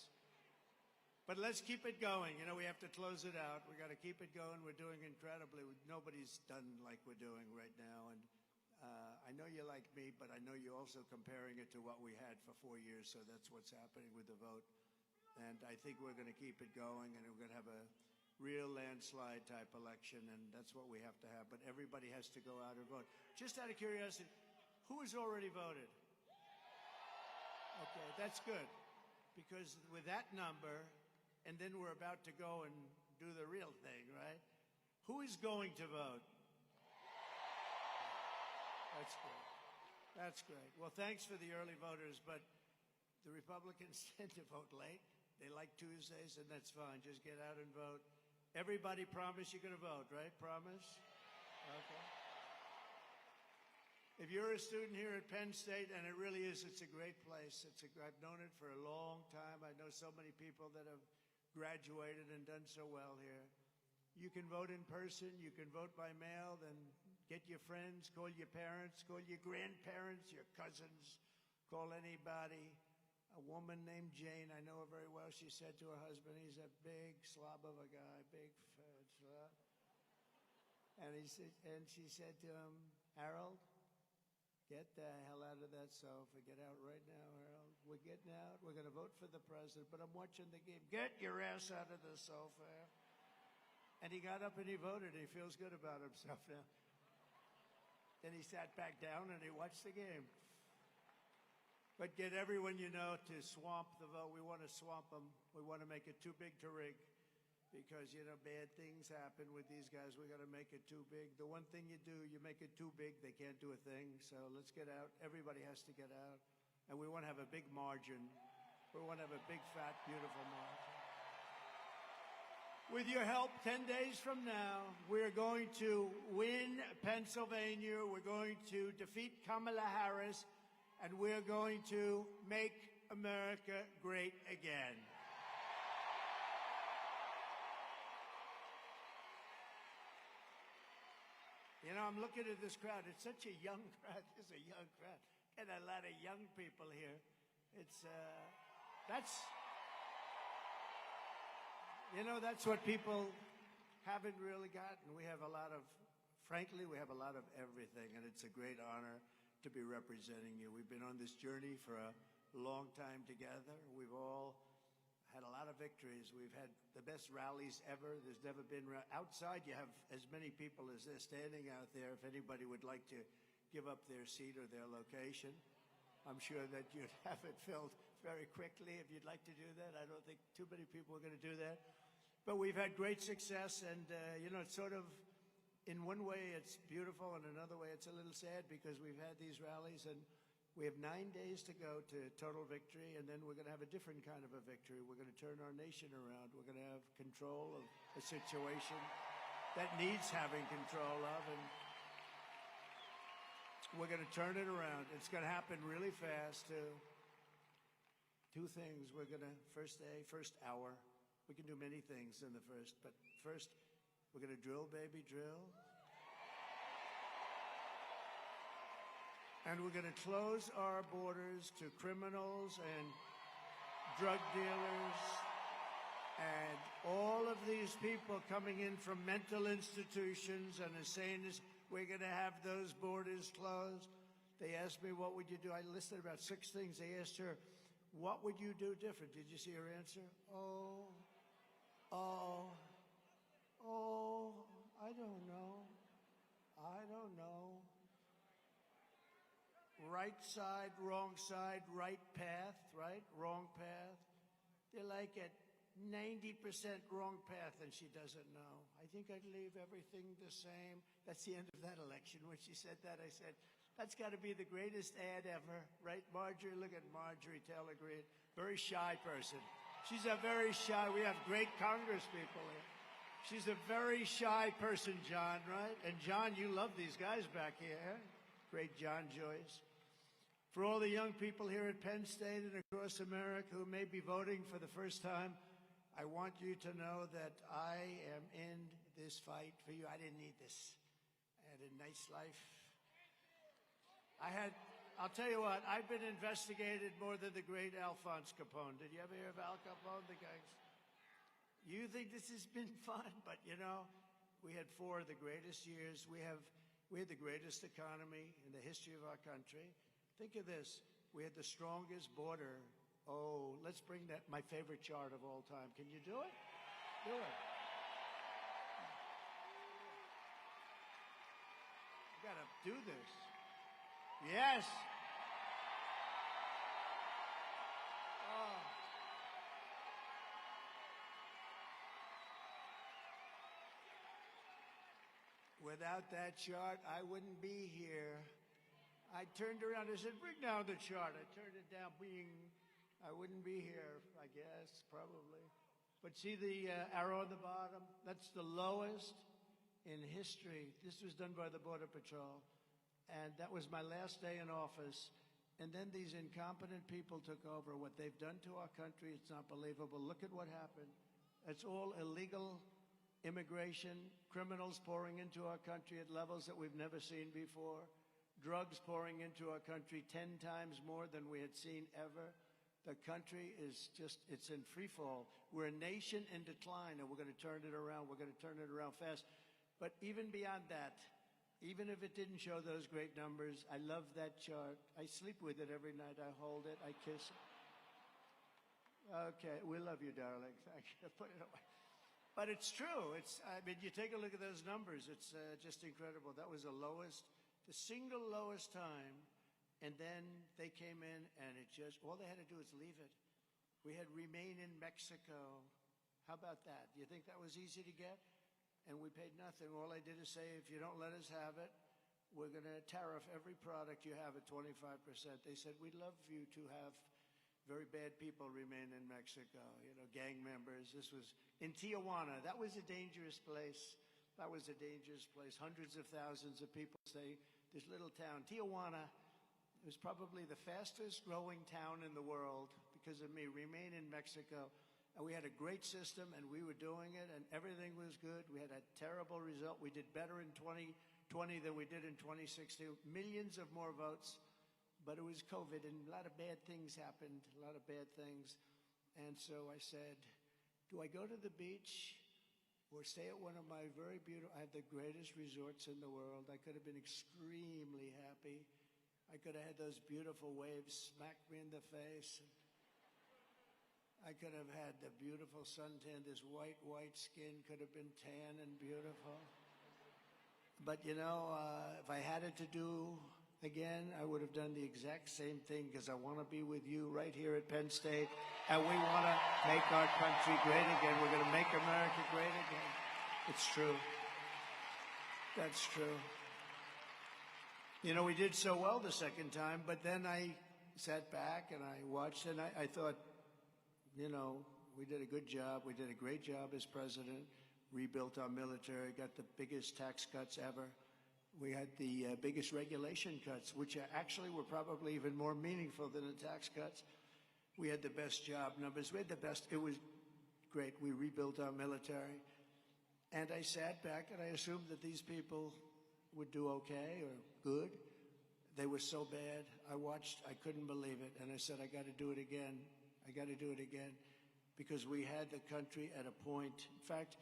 But let's keep it going. You know, we have to close it out. We got to keep it going. We're doing incredibly. Nobody's done like we're doing right now. And I know you like me, but I know you're also comparing it to what we had for 4 years. So that's what's happening with the vote. And I think we're going to keep it going, and we're going to have a real landslide type election, and that's what we have to have. But everybody has to go out and vote. Just out of curiosity, who has already voted? Okay, that's good. Because with that number, and then we're about to go and do the real thing, right? Who is going to vote? That's great. That's great. Well, thanks for the early voters, but the Republicans tend to vote late. They like Tuesdays, and that's fine. Just get out and vote. Everybody promise you're going to vote, right? Promise? Okay. If you're a student here at Penn State, and it really is, it's a great place. I've known it for a long time. I know so many people that have graduated and done so well here. You can vote in person. You can vote by mail. Then get your friends, call your parents, call your grandparents, your cousins, call anybody. A woman named Jane, I know her very well. She said to her husband, he's a big slob of a guy, big fat slob. And she said to him, Harold, get the hell out of that sofa. Get out right now, Harold. We're getting out. We're going to vote for the president, but I'm watching the game. Get your ass out of the sofa. And he got up and he voted. He feels good about himself now. Then he sat back down and he watched the game. But get everyone you know to swamp the vote. We want to swamp them. We want to make it too big to rig. Because, you know, bad things happen with these guys. We got to make it too big. The one thing you do, you make it too big, they can't do a thing. So let's get out. Everybody has to get out. And we want to have a big margin. We want to have a big, fat, beautiful margin. With your help, 10 days from now, we're going to win Pennsylvania. We're going to defeat Kamala Harris. And we're going to make America great again. You know, I'm looking at this crowd. It's such a young crowd. It's a young crowd. And a lot of young people here. It's, you know, that's what people haven't really gotten. We have a lot of, frankly, we have a lot of everything. And it's a great honor to be representing you. We've been on this journey for a long time together. We've all had a lot of victories. We've had the best rallies ever. There's never been, outside you have as many people as they're standing out there. If anybody would like to give up their seat or their location. I'm sure that you'd have it filled very quickly if you'd like to do that. I don't think too many people are going to do that. But we've had great success, and, it's sort of, in one way, it's beautiful, and another way, it's a little sad because we've had these rallies, and we have 9 days to go to total victory, and then we're going to have a different kind of a victory. We're going to turn our nation around. We're going to have control of a situation that needs having control of, and we're going to turn it around. It's going to happen really fast, too. Two things. We're going to, first hour, we can do many things in the first, but first, we're going to drill, baby, drill. And we're going to close our borders to criminals and drug dealers and all of these people coming in from mental institutions and insane. We're going to have those borders closed. They asked me, what would you do? I listed about 6 things. They asked her, what would you do different? Did you see her answer? I don't know. Right side, wrong side, right path, right? Wrong path. They're like at 90% wrong path, and she doesn't know. I think I'd leave everything the same. That's the end of that election. When she said that, I said, that's got to be the greatest ad ever, right, Marjorie? Look at Marjorie Taylor Greene. Very shy person. She's a very shy, we have great Congress people here. She's a very shy person, John, right? And John, you love these guys back here. Great John Joyce. For all the young people here at Penn State and across America who may be voting for the first time, I want you to know that I am in this fight for you. I didn't need this. I had a nice life. I'll tell you what, I've been investigated more than the great Alphonse Capone. Did you ever hear of Al Capone, the guys? You think this has been fun, but we had 4 of the greatest years. We had the greatest economy in the history of our country. Think of this. We had the strongest border. Oh, let's bring that, my favorite chart of all time. Can you do it? Do it. You gotta do this. Yes. Oh. Without that chart, I wouldn't be here. I turned around and said, bring down the chart. I turned it down, I wouldn't be here, I guess, probably. But see the arrow at the bottom? That's the lowest in history. This was done by the Border Patrol. And that was my last day in office. And then these incompetent people took over. What they've done to our country, it's not believable. Look at what happened. It's all illegal immigration, criminals pouring into our country at levels that we've never seen before, drugs pouring into our country 10 times more than we had seen ever. The country is just, it's in free fall. We're a nation in decline, and we're going to turn it around. We're going to turn it around fast. But even beyond that, even if it didn't show those great numbers, I love that chart. I sleep with it every night. I hold it. I kiss it. Okay, we love you, darling. Thank you. Put it away. But it's true. You take a look at those numbers. It's just incredible. That was the single lowest time. And then they came in, and all they had to do was leave it. We had remain in Mexico. How about that? Do you think that was easy to get? And we paid nothing. All I did is say, if you don't let us have it, we're going to tariff every product you have at 25%. They said, we'd love you to have very bad people remain in Mexico, gang members. This was in Tijuana. That was a dangerous place. Hundreds of thousands of people say, this little town, Tijuana, it was probably the fastest growing town in the world because of me. Remain in Mexico. And we had a great system, and we were doing it, and everything was good. We had a terrible result. We did better in 2020 than we did in 2016. Millions of more votes, but it was COVID, and a lot of bad things happened, a lot of bad things. And so I said, do I go to the beach or stay at one of my very beautiful, I have the greatest resorts in the world. I could have been extremely happy. I could have had those beautiful waves smack me in the face. I could have had the beautiful suntan. This white skin could have been tan and beautiful. But if I had it to do, again, I would have done the exact same thing because I want to be with you right here at Penn State, and we want to make our country great again. We're going to make America great again. It's true. That's true. You know, we did so well the second time, but then I sat back and I watched, and I thought, you know, we did a good job. We did a great job as president, rebuilt our military, got the biggest tax cuts ever. We had the biggest regulation cuts, which actually were probably even more meaningful than the tax cuts. We had the best job numbers. We had the best. It was great. We rebuilt our military. And I sat back and I assumed that these people would do okay or good. They were so bad. I watched. I couldn't believe it. And I said, I got to do it again. I got to do it again. Because we had the country at a point. In fact,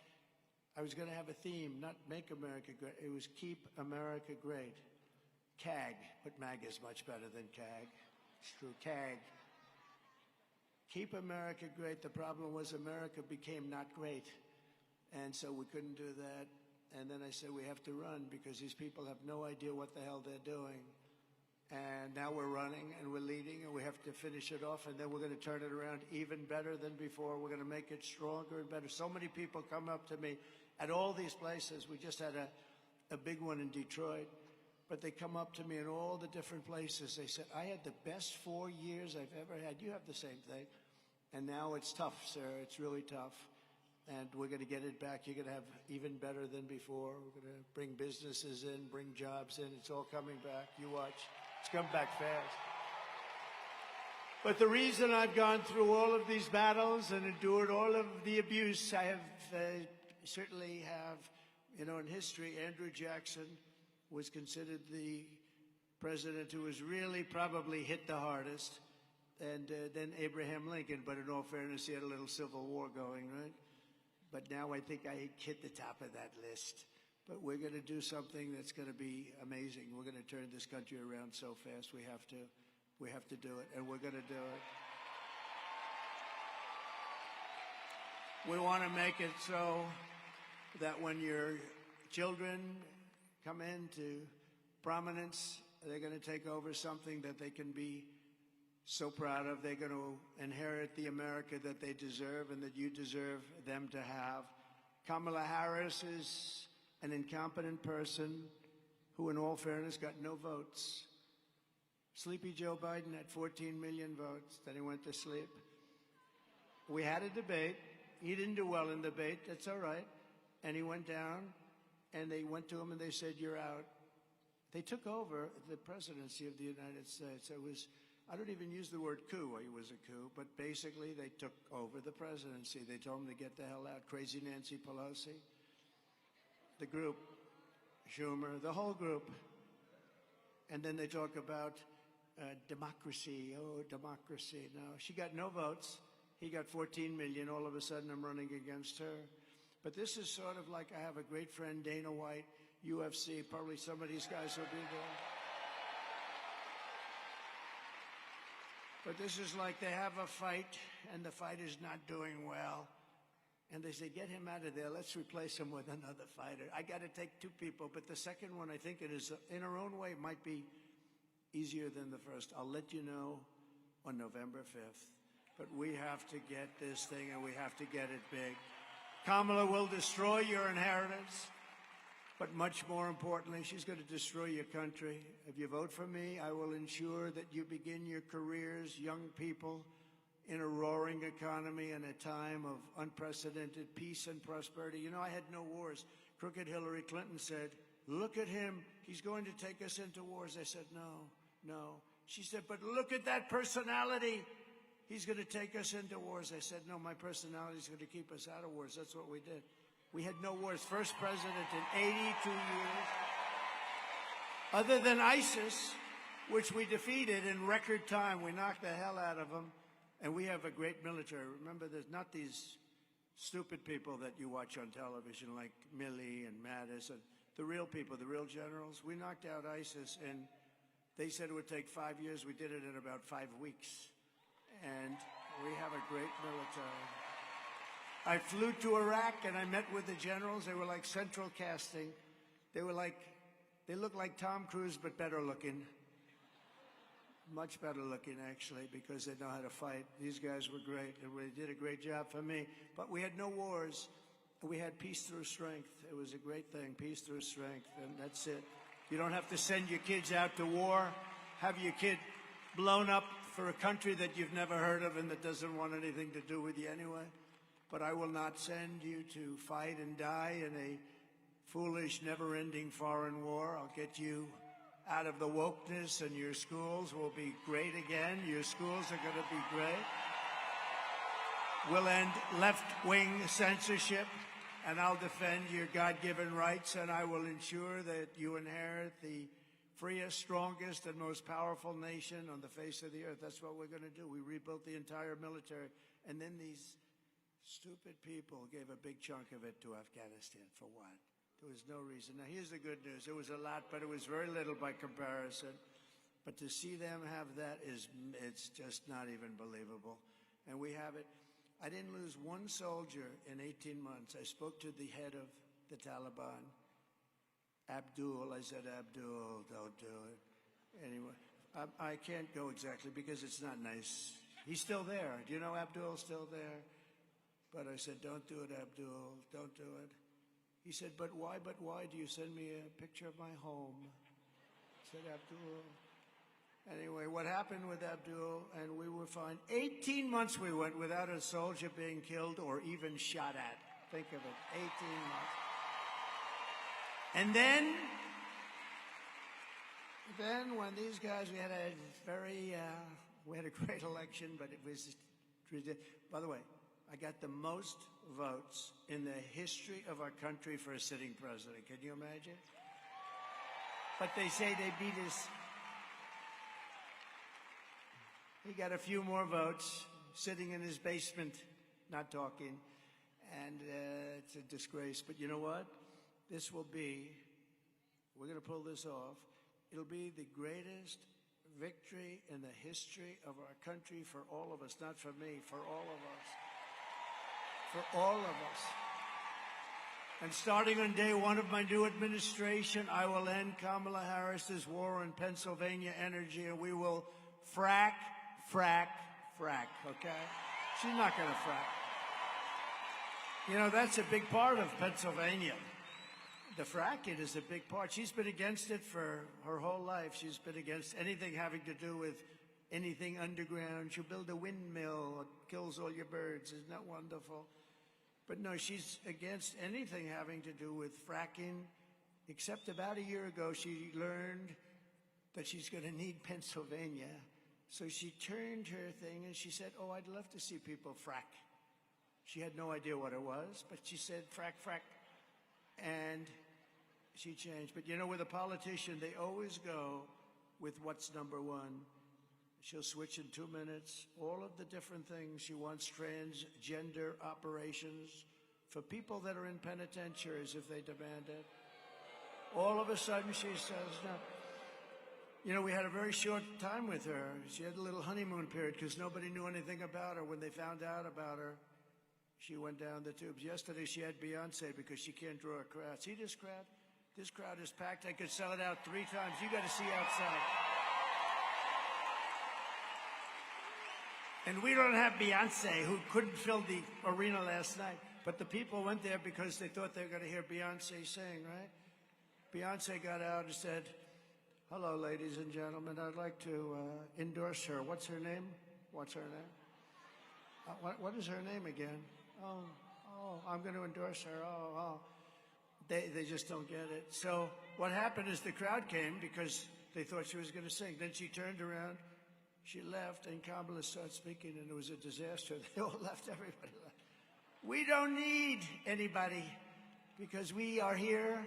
I was going to have a theme, not Make America Great. It was Keep America Great. CAG, but MAG is much better than CAG. It's true, CAG. Keep America Great. The problem was America became not great. And so we couldn't do that. And then I said, we have to run because these people have no idea what the hell they're doing. And now we're running and we're leading and we have to finish it off, and then we're going to turn it around even better than before. We're going to make it stronger and better. So many people come up to me at all these places. We just had a big one in Detroit, but they come up to me in all the different places. They said, I had the best 4 years I've ever had. You have the same thing. And now it's tough, sir. It's really tough. And we're going to get it back. You're going to have even better than before. We're going to bring businesses in, bring jobs in. It's all coming back. You watch. It's come back fast. But the reason I've gone through all of these battles and endured all of the abuse, I have certainly have, you know, in history, Andrew Jackson was considered the president who was really probably hit the hardest, and then Abraham Lincoln. But in all fairness, he had a little civil war going, right? But now I think I hit the top of that list. But we're going to do something that's going to be amazing. We're going to turn this country around so fast. We have to do it, and we're going to do it. We want to make it so that when your children come into prominence, they're going to take over something that they can be so proud of. They're going to inherit the America that they deserve and that you deserve them to have. Kamala Harris is an incompetent person who, in all fairness, got no votes. Sleepy Joe Biden had 14 million votes. Then he went to sleep. We had a debate. He didn't do well in the debate. That's all right. And he went down, and they went to him, and they said, you're out. They took over the presidency of the United States. It was, I don't even use the word coup. It was a coup. But basically, they took over the presidency. They told him to get the hell out. Crazy Nancy Pelosi. The group, Schumer, the whole group. And then they talk about democracy. Oh, democracy. No, she got no votes. He got 14 million. All of a sudden, I'm running against her. But this is sort of like I have a great friend, Dana White, UFC. Probably some of these guys will be there. But this is like they have a fight, and the fight is not doing well. And they say, get him out of there. Let's replace him with another fighter. I got to take two people. But the second one, I think it is, in her own way, might be easier than the first. I'll let you know on November 5th. But we have to get this thing, and we have to get it big. Kamala will destroy your inheritance. But much more importantly, she's going to destroy your country. If you vote for me, I will ensure that you begin your careers, young people, in a roaring economy and a time of unprecedented peace and prosperity. You know, I had no wars. Crooked Hillary Clinton said, look at him. He's going to take us into wars. I said, no. She said, but look at that personality. He's going to take us into wars. I said, no, my personality is going to keep us out of wars. That's what we did. We had no wars. First president in 82 years. Other than ISIS, which we defeated in record time. We knocked the hell out of them. And we have a great military. Remember, there's not these stupid people that you watch on television like Milley and Mattis. And the real people, the real generals. We knocked out ISIS, and they said it would take 5 years. We did it in about 5 weeks. And we have a great military. I flew to Iraq, and I met with the generals. They were like central casting. They looked like Tom Cruise, but better looking. Much better looking, actually, because they know how to fight. These guys were great, and they did a great job for me. But we had no wars. We had peace through strength. It was a great thing, peace through strength, and that's it. You don't have to send your kids out to war, have your kid blown up for a country that you've never heard of and that doesn't want anything to do with you anyway. But I will not send you to fight and die in a foolish, never-ending foreign war. I'll get you out of the wokeness, and your schools will be great again. Your schools are going to be great. We'll end left-wing censorship, and I'll defend your God-given rights, and I will ensure that you inherit the freest, strongest, and most powerful nation on the face of the earth. That's what we're going to do. We rebuilt the entire military, and then these stupid people gave a big chunk of it to Afghanistan. For what? There was no reason. Now, here's the good news. It was a lot, but it was very little by comparison. But to see them have that it's just not even believable. And we have it. I didn't lose one soldier in 18 months. I spoke to the head of the Taliban, Abdul. I said, Abdul, don't do it. Anyway, I can't go exactly because it's not nice. He's still there. Do you know Abdul's still there? But I said, don't do it, Abdul. Don't do it. He said, but why do you send me a picture of my home? I said, Abdul. Anyway, what happened with Abdul, and we were fine. 18 months we went without a soldier being killed or even shot at. Think of it, 18 months. And then when these guys, we had a great election, but it was, by the way, I got the most votes in the history of our country for a sitting president. Can you imagine? But they say they beat us. He got a few more votes, sitting in his basement, not talking, and it's a disgrace. But you know what? We're going to pull this off. It'll be the greatest victory in the history of our country for all of us, not for me, for all of us. For all of us. And starting on day one of my new administration, I will end Kamala Harris's war on Pennsylvania energy, and we will frack, okay? She's not going to frack. You know, that's a big part of Pennsylvania. The fracking is a big part. She's been against it for her whole life. She's been against anything having to do with anything underground. She'll build a windmill that kills all your birds. Isn't that wonderful? But no, she's against anything having to do with fracking, except about a year ago she learned that she's going to need Pennsylvania. So she turned her thing and she said, oh, I'd love to see people frack. She had no idea what it was, but she said frack. And she changed. But you know, with a politician, they always go with what's number one. She'll switch in 2 minutes. All of the different things. She wants transgender operations for people that are in penitentiaries if they demand it. All of a sudden she says no. You know, we had a very short time with her. She had a little honeymoon period because nobody knew anything about her. When they found out about her, she went down the tubes. Yesterday she had Beyonce because she can't draw a crowd. See this crowd? This crowd is packed. I could sell it out 3 times. You got to see outside. And we don't have Beyonce, who couldn't fill the arena last night. But the people went there because they thought they were going to hear Beyonce sing, right? Beyonce got out and said, hello, ladies and gentlemen. I'd like to endorse her. What's her name? What's her name? What is her name again? Oh, I'm going to endorse her. Oh. They just don't get it. So what happened is the crowd came because they thought she was going to sing. Then she turned around, she left, and Kamala started speaking, and it was a disaster. They all left, everybody left. We don't need anybody because we are here.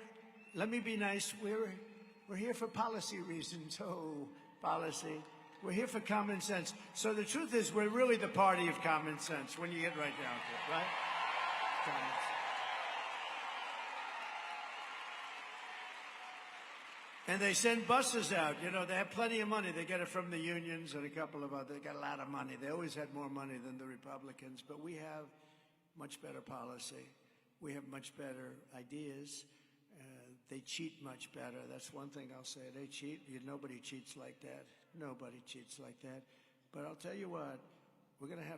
Let me be nice. We're here for policy reasons. Oh, policy. We're here for common sense. So the truth is, we're really the party of common sense when you get right down to it, right? Common sense. And they send buses out. You know, they have plenty of money. They get it from the unions and a couple of others. They got a lot of money. They always had more money than the Republicans. But we have much better policy. We have much better ideas. they cheat much better. That's one thing I'll say. They cheat. Nobody cheats like that. Nobody cheats like that. But I'll tell you what,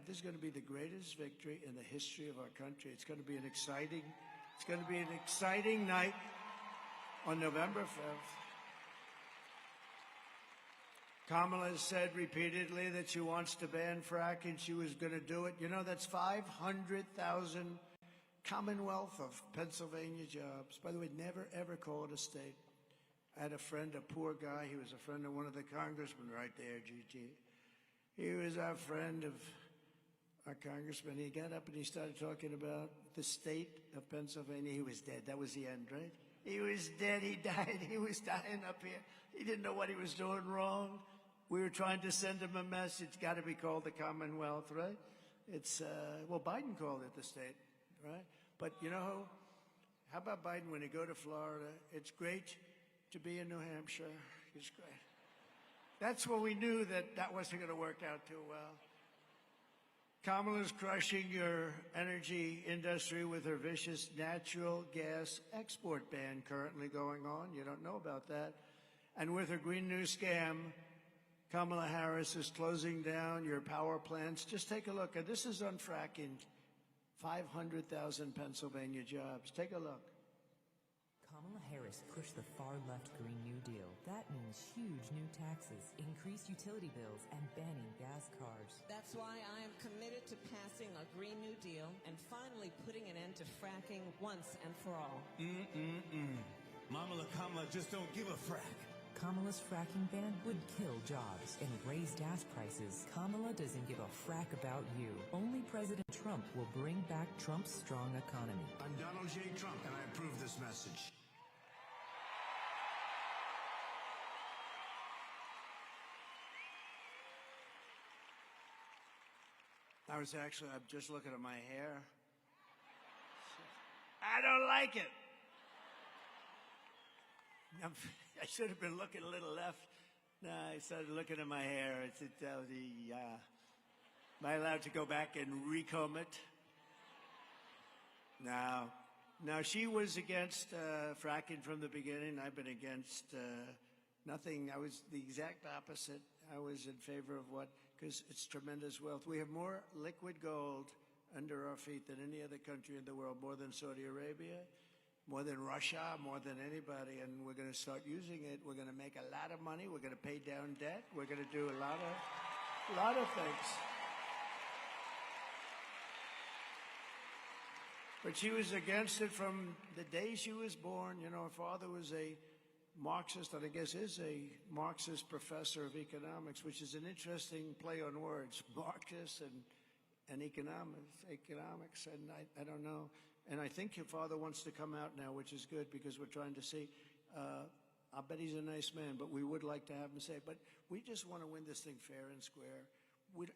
this is going to be the greatest victory in the history of our country. It's going to be an exciting night on November 5th. Kamala has said repeatedly that she wants to ban fracking. She was going to do it. You know, that's 500,000 Commonwealth of Pennsylvania jobs. By the way, never, ever call it a state. I had a friend, a poor guy. He was a friend of one of the congressmen right there, GT. He was our friend of our congressman. He got up and he started talking about the state of Pennsylvania. He was dead. That was the end, right? He was dead. He died. He was dying up here. He didn't know what he was doing wrong. We were trying to send him a message. It's got to be called the Commonwealth, right? It's, well, Biden called it the state, right? But, you know, how about Biden when he go to Florida? It's great to be in New Hampshire. It's great. That's when we knew that that wasn't going to work out too well. Kamala's crushing your energy industry with her vicious natural gas export ban currently going on. You don't know about that. And with her Green New scam, Kamala Harris is closing down your power plants. Just take a look. And this is on fracking. 500,000 Pennsylvania jobs. Take a look. Kamala Harris pushed the far-left Green New Deal. That means huge new taxes, increased utility bills, and banning gas cars. That's why I am committed to passing a Green New Deal and finally putting an end to fracking once and for all. Mama Kamala just don't give a frack. Kamala's fracking ban would kill jobs and raise gas prices. Kamala doesn't give a frack about you. Only President Trump will bring back Trump's strong economy. I'm Donald J. Trump, and I approve this message. I'm just looking at my hair. I don't like it. I should have been looking a little left. No, I started looking at my hair. Am I allowed to go back and recomb it? No. Now, she was against fracking from the beginning. I've been against nothing. I was the exact opposite. I was in favor of because it's tremendous wealth. We have more liquid gold under our feet than any other country in the world, more than Saudi Arabia, more than Russia, more than anybody, and we're going to start using it. We're going to make a lot of money. We're going to pay down debt. We're going to do a lot of things. But she was against it from the day she was born. You know, her father was a Marxist, and I guess is a Marxist professor of economics, which is an interesting play on words, Marxist and economics, and I don't know. And I think your father wants to come out now, which is good, because we're trying to see. I bet he's a nice man, but we would like to have him say, but we just want to win this thing fair and square.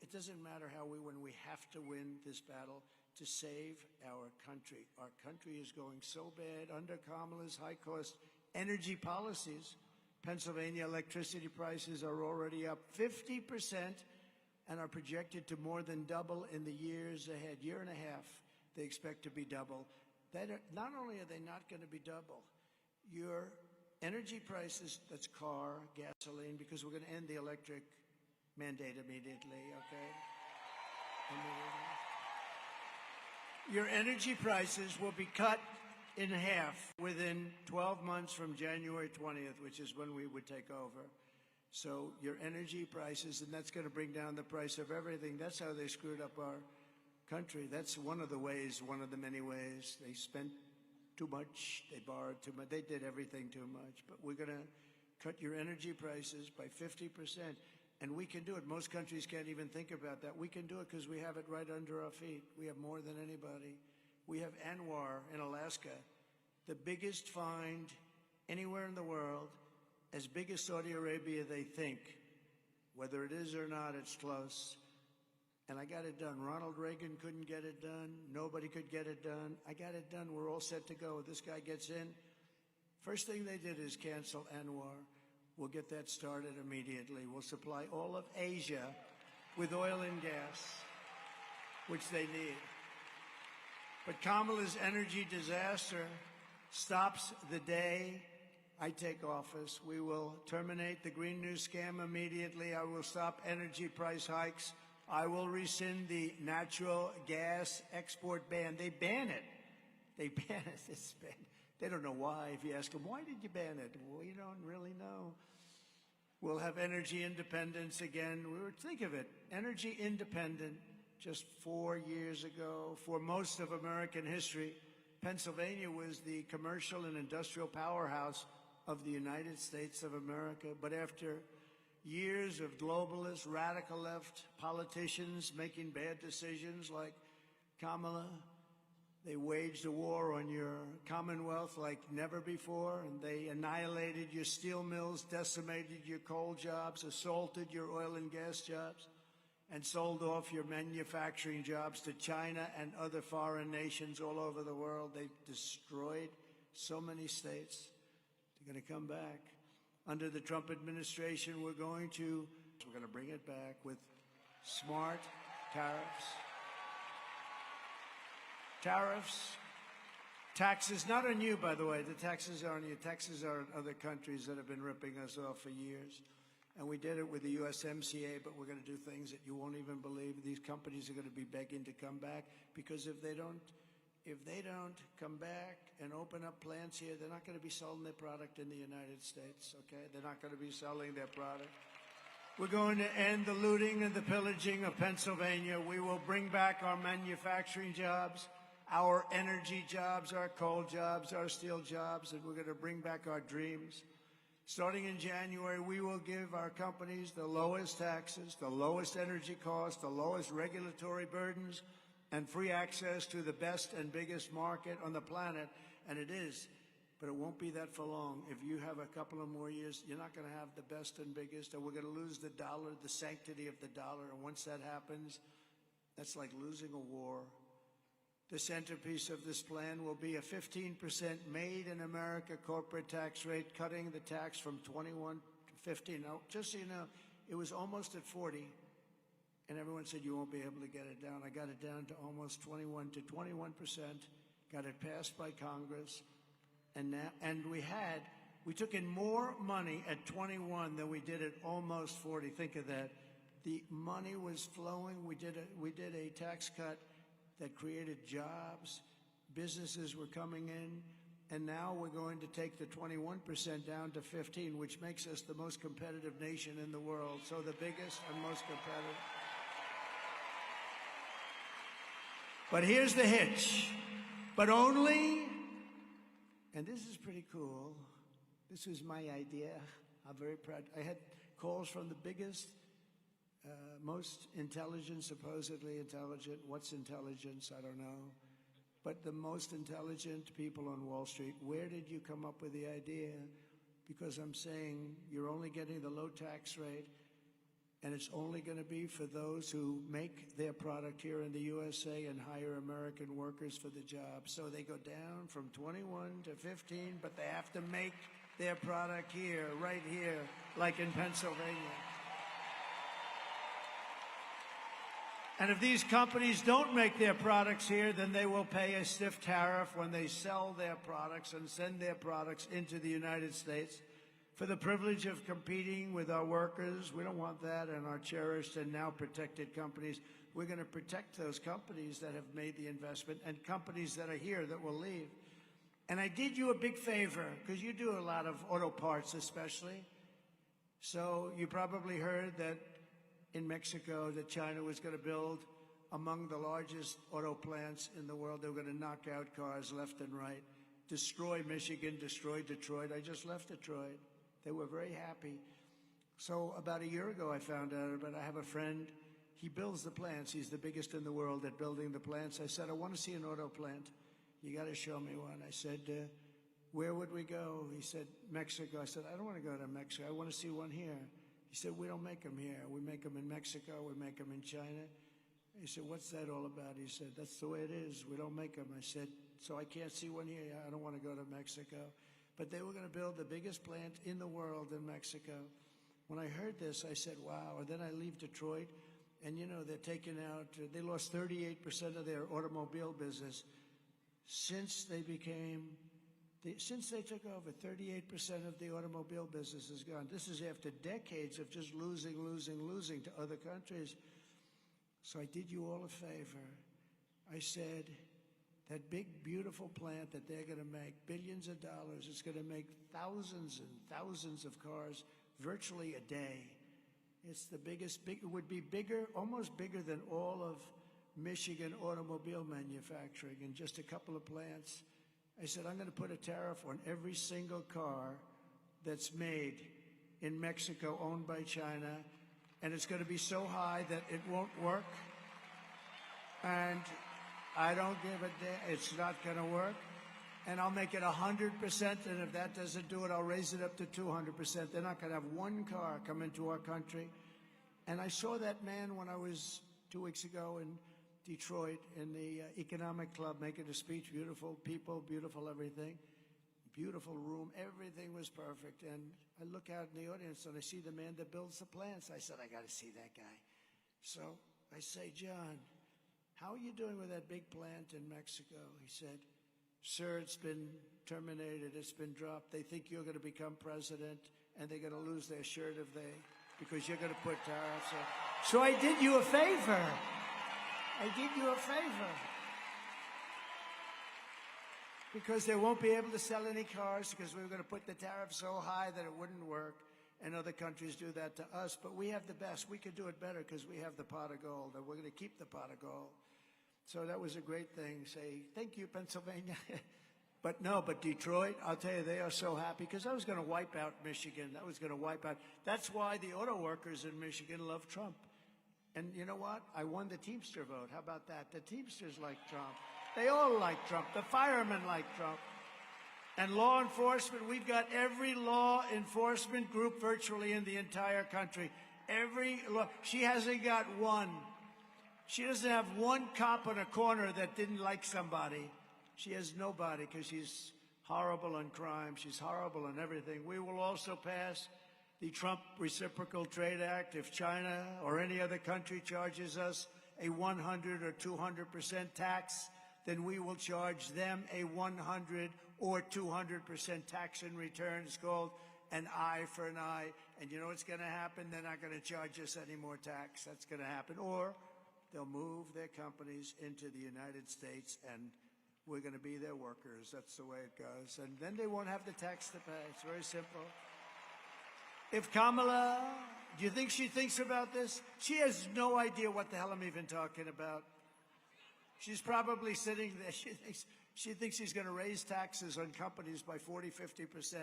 It doesn't matter how we win. We have to win this battle to save our country. Our country is going so bad under Kamala's high-cost energy policies. Pennsylvania electricity prices are already up 50% and are projected to more than double in the years ahead. Year and a half, they expect to be double. Not only are they not going to be double, your energy prices, that's car, gasoline, because we're going to end the electric mandate immediately, okay? Your energy prices will be cut in half within 12 months from January 20th, which is when we would take over. So your energy prices, and that's going to bring down the price of everything. That's how they screwed up our country. That's one of the ways, one of the many ways. They spent too much, they borrowed too much, they did everything too much. But we're going to cut your energy prices by 50%. And we can do it. Most countries can't even think about that. We can do it because we have it right under our feet. We have more than anybody. We have Anwar in Alaska, the biggest find anywhere in the world, as big as Saudi Arabia, they think. Whether it is or not, it's close. And I got it done. Ronald Reagan couldn't get it done. Nobody could get it done. I got it done. We're all set to go. This guy gets in. First thing they did is cancel Anwar. We'll get that started immediately. We'll supply all of Asia with oil and gas, which they need. But Kamala's energy disaster stops the day I take office. We will terminate the Green New Scam immediately. I will stop energy price hikes. I will rescind the natural gas export ban. They ban it. They ban it. It's banned. They don't know why. If you ask them, why did you ban it? Well, you don't really know. We'll have energy independence again. Think of it, energy independent just 4 years ago. For most of American history, Pennsylvania was the commercial and industrial powerhouse of the United States of America. But after years of globalist, radical left politicians making bad decisions like Kamala, they waged a war on your Commonwealth like never before, and they annihilated your steel mills, decimated your coal jobs, assaulted your oil and gas jobs, and sold off your manufacturing jobs to China and other foreign nations all over the world. They destroyed so many states. They're going to come back. Under the Trump administration, we're going to bring it back with smart tariffs. Taxes, not on you, by the way. The taxes are on you. Taxes are on other countries that have been ripping us off for years. And we did it with the USMCA, but we're going to do things that you won't even believe. These companies are going to be begging to come back, because if they don't come back and open up plants here, they're not going to be selling their product in the United States, okay? They're not going to be selling their product. We're going to end the looting and the pillaging of Pennsylvania. We will bring back our manufacturing jobs, our energy jobs, our coal jobs, our steel jobs, and we're going to bring back our dreams. Starting in January, we will give our companies the lowest taxes, the lowest energy costs, the lowest regulatory burdens, and free access to the best and biggest market on the planet. And it is, but it won't be that for long. If you have a couple of more years, you're not going to have the best and biggest, and we're going to lose the dollar, the sanctity of the dollar. And once that happens, that's like losing a war. The centerpiece of this plan will be a 15% made in America corporate tax rate, cutting the tax from 21 to 15. Now, just so you know, it was almost at 40, and everyone said you won't be able to get it down. I got it down to almost 21 to 21%, got it passed by Congress, and we took in more money at 21 than we did at almost 40. Think of that. The money was flowing. We did a tax cut that created jobs. Businesses were coming in, and now we're going to take the 21% down to 15, which makes us the most competitive nation in the world. So the biggest and most competitive. But here's the hitch. But only, and this is pretty cool, this was my idea. I'm very proud. I had calls from the biggest, most intelligent, supposedly intelligent. What's intelligence? I don't know. But the most intelligent people on Wall Street, where did you come up with the idea? Because I'm saying you're only getting the low tax rate, and it's only going to be for those who make their product here in the USA and hire American workers for the job. So they go down from 21 to 15, but they have to make their product here, right here, like in Pennsylvania. And if these companies don't make their products here, then they will pay a stiff tariff when they sell their products and send their products into the United States. For the privilege of competing with our workers, we don't want that, and our cherished and now protected companies. We're going to protect those companies that have made the investment and companies that are here that will leave. And I did you a big favor, because you do a lot of auto parts especially. So you probably heard that in Mexico that China was going to build among the largest auto plants in the world. They were going to knock out cars left and right, destroy Michigan, destroy Detroit. I just left Detroit. They were very happy. So about a year ago I found out, but I have a friend, he builds the plants. He's the biggest in the world at building the plants. I said, I want to see an auto plant. You got to show me one. I said, where would we go? He said, Mexico. I said, I don't want to go to Mexico. I want to see one here. He said, we don't make them here. We make them in Mexico. We make them in China. He said, what's that all about? He said, that's the way it is. We don't make them. I said, so I can't see one here. I don't want to go to Mexico. But they were going to build the biggest plant in the world in Mexico. When I heard this, I said, wow. And then I leave Detroit, and, you know, they're taking out, they lost 38% of their automobile business since they became Since they took over, 38% of the automobile business is gone. This is after decades of just losing to other countries. So I did you all a favor. I said, that big, beautiful plant that they're going to make, billions of dollars, it's going to make thousands and thousands of cars virtually a day. It's the biggest, it would be bigger, almost bigger than all of Michigan automobile manufacturing in just a couple of plants. I said, I'm going to put a tariff on every single car that's made in Mexico, owned by China, and it's going to be so high that it won't work. And I don't give a damn. It's not going to work. And I'll make it 100%, and if that doesn't do it, I'll raise it up to 200%. They're not going to have one car come into our country. And I saw that man when I was 2 weeks ago in Detroit in the Economic Club making a speech. Beautiful people, beautiful everything, beautiful room. Everything was perfect. And I look out in the audience and I see the man that builds the plants. I said, I got to see that guy. So I say, John, how are you doing with that big plant in Mexico? He said, sir, it's been terminated. It's been dropped. They think you're going to become president, and they're going to lose their shirt because you're going to put tariffs on. So I did you a favor. I did you a favor. Because they won't be able to sell any cars because we were going to put the tariff so high that it wouldn't work. And other countries do that to us. But we have the best. We could do it better because we have the pot of gold, and we're going to keep the pot of gold. So that was a great thing. Say, thank you, Pennsylvania. But Detroit, I'll tell you, they are so happy because I was going to wipe out Michigan. I was going to wipe out. That's why the auto workers in Michigan love Trump. And you know what? I won the Teamster vote. How about that? The Teamsters like Trump. They all like Trump. The firemen like Trump. And law enforcement, we've got every law enforcement group virtually in the entire country. She hasn't got one. She doesn't have one cop on a corner that didn't like somebody. She has nobody because she's horrible on crime. She's horrible on everything. We will also pass the Trump Reciprocal Trade Act. If China or any other country charges us a 100 or 200% tax, then we will charge them a 100 or 200% tax in return. It's called an eye for an eye. And you know what's going to happen? They're not going to charge us any more tax. That's going to happen. Or they'll move their companies into the United States, and we're going to be their workers. That's the way it goes. And then they won't have the tax to pay. It's very simple. If Kamala, do you think she thinks about this? She has no idea what the hell I'm even talking about. She's probably sitting there. She thinks she's going to raise taxes on companies by 40, 50%.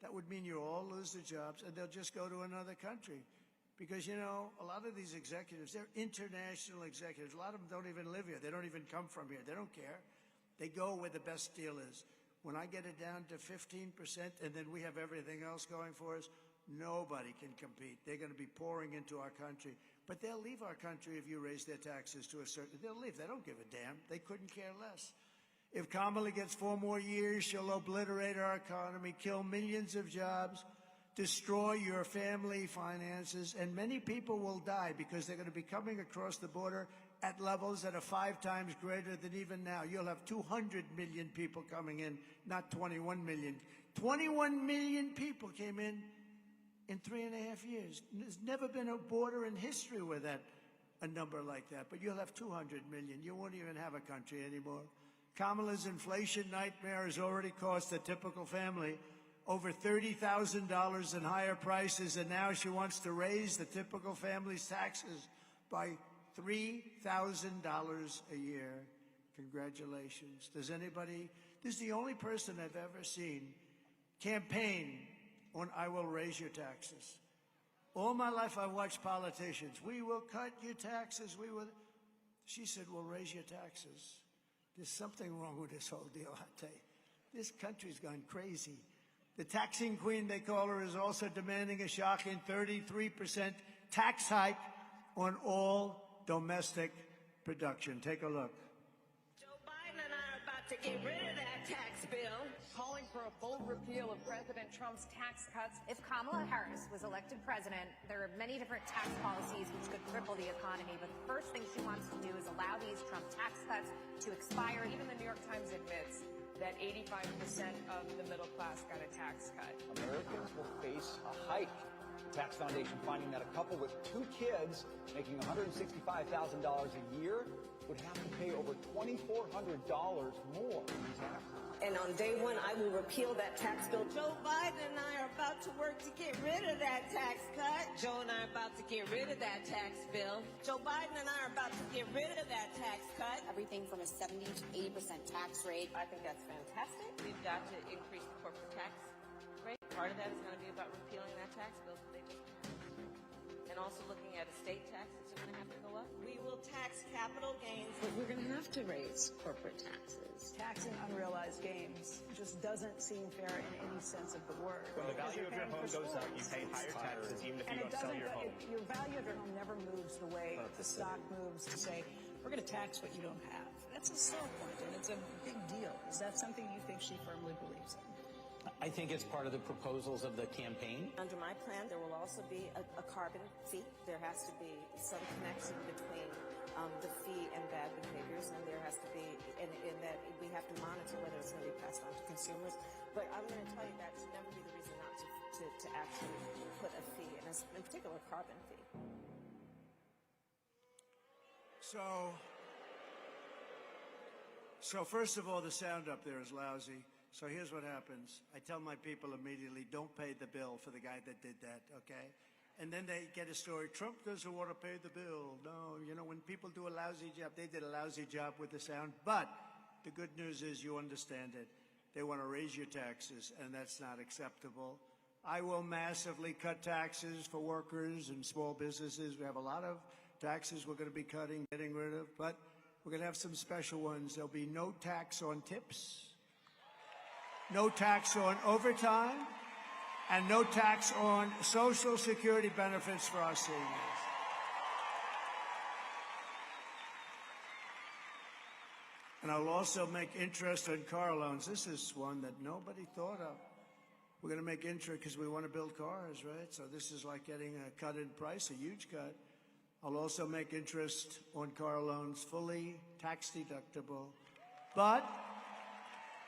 That would mean you all lose their jobs, and they'll just go to another country. Because, you know, a lot of these executives, they're international executives. A lot of them don't even live here. They don't even come from here. They don't care. They go where the best deal is. When I get it down to 15%, and then we have everything else going for us, nobody can compete. They're going to be pouring into our country. But they'll leave our country if you raise their taxes to a certain... They'll leave. They don't give a damn. They couldn't care less. If Kamala gets 4 more years, she'll obliterate our economy, kill millions of jobs, destroy your family finances, and many people will die because they're going to be coming across the border at levels that are 5 times greater than even now. You'll have 200 million people coming in, not 21 million. 21 million people came in 3.5 years. There's never been a border in history with a number like that. But you'll have 200 million. You won't even have a country anymore. Kamala's inflation nightmare has already cost the typical family over $30,000 in higher prices, and now she wants to raise the typical family's taxes by $3,000 a year. Congratulations. This is the only person I've ever seen campaign on I will raise your taxes. All my life I watched politicians. We will cut your taxes. She said, we'll raise your taxes. There's something wrong with this whole deal, I tell you. This country's gone crazy. The taxing queen, they call her, is also demanding a shocking 33% tax hike on all domestic production. Take a look. Joe Biden and I are about to get rid of that tax bill. Calling for a full repeal of President Trump's tax cuts. If Kamala Harris was elected president, there are many different tax policies which could cripple the economy. But the first thing she wants to do is allow these Trump tax cuts to expire. Even the New York Times admits that 85% of the middle class got a tax cut. Americans will face a hike. The Tax Foundation finding that a couple with 2 kids making $165,000 a year would have to pay over $2,400 more in taxes. And on day one, I will repeal that tax bill. Joe Biden and I are about to work to get rid of that tax cut. Joe and I are about to get rid of that tax bill. Joe Biden and I are about to get rid of that tax cut. Everything from a 70 to 80% tax rate. I think that's fantastic. We've got to increase the corporate tax rate. Part of that is going to be about repealing that tax bill that they just passed. And also looking at estate taxes are going to have to go up. We will tax capital gains, but we're going to have to raise corporate taxes. Taxing unrealized gains just doesn't seem fair in any sense of the word. When the value of your home goes up, you pay higher taxes even if you don't sell your home. Your value of your home never moves the way the stock moves to say, we're going to tax what you don't have. That's a sell point, and it's a big deal. Is that something you think she firmly believes in? I think it's part of the proposals of the campaign. Under my plan, there will also be a carbon fee. There has to be some connection between the fee and bad behaviors, and there has to be, and that we have to monitor whether it's going to be passed on to consumers. But I'm going to tell you that should never be the reason not to actually put a fee, and in particular, a carbon fee. So first of all, the sound up there is lousy. So here's what happens. I tell my people immediately, don't pay the bill for the guy that did that, okay? And then they get a story, Trump doesn't want to pay the bill. No, you know, when people do a lousy job, they did a lousy job with the sound. But the good news is you understand it. They want to raise your taxes, and that's not acceptable. I will massively cut taxes for workers and small businesses. We have a lot of taxes we're going to be cutting, getting rid of, but we're going to have some special ones. There'll be no tax on tips, no tax on overtime, and no tax on Social Security benefits for our seniors. And I'll also make interest on car loans. This is one that nobody thought of. We're going to make interest because we want to build cars, right? So this is like getting a cut in price, a huge cut. I'll also make interest on car loans fully tax deductible, but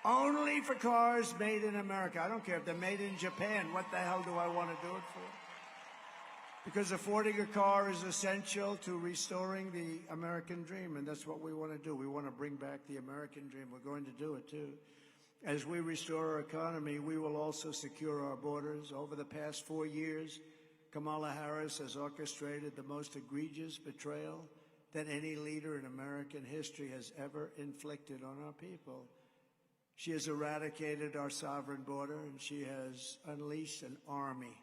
only for cars made in America. I don't care if they're made in Japan. What the hell do I want to do it for? Because affording a car is essential to restoring the American dream, and that's what we want to do. We want to bring back the American dream. We're going to do it, too. As we restore our economy, we will also secure our borders. Over the past 4 years, Kamala Harris has orchestrated the most egregious betrayal that any leader in American history has ever inflicted on our people. She has eradicated our sovereign border, and she has unleashed an army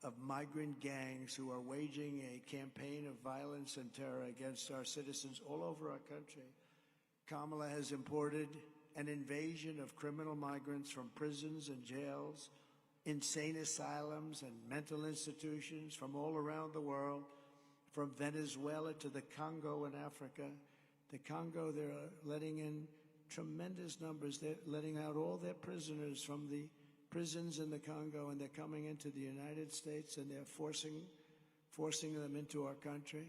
of migrant gangs who are waging a campaign of violence and terror against our citizens all over our country. Kamala has imported an invasion of criminal migrants from prisons and jails, insane asylums and mental institutions from all around the world, from Venezuela to the Congo in Africa. The Congo, they're letting in tremendous numbers. They're letting out all their prisoners from the prisons in the Congo, and they're coming into the United States, and they're forcing them into our country.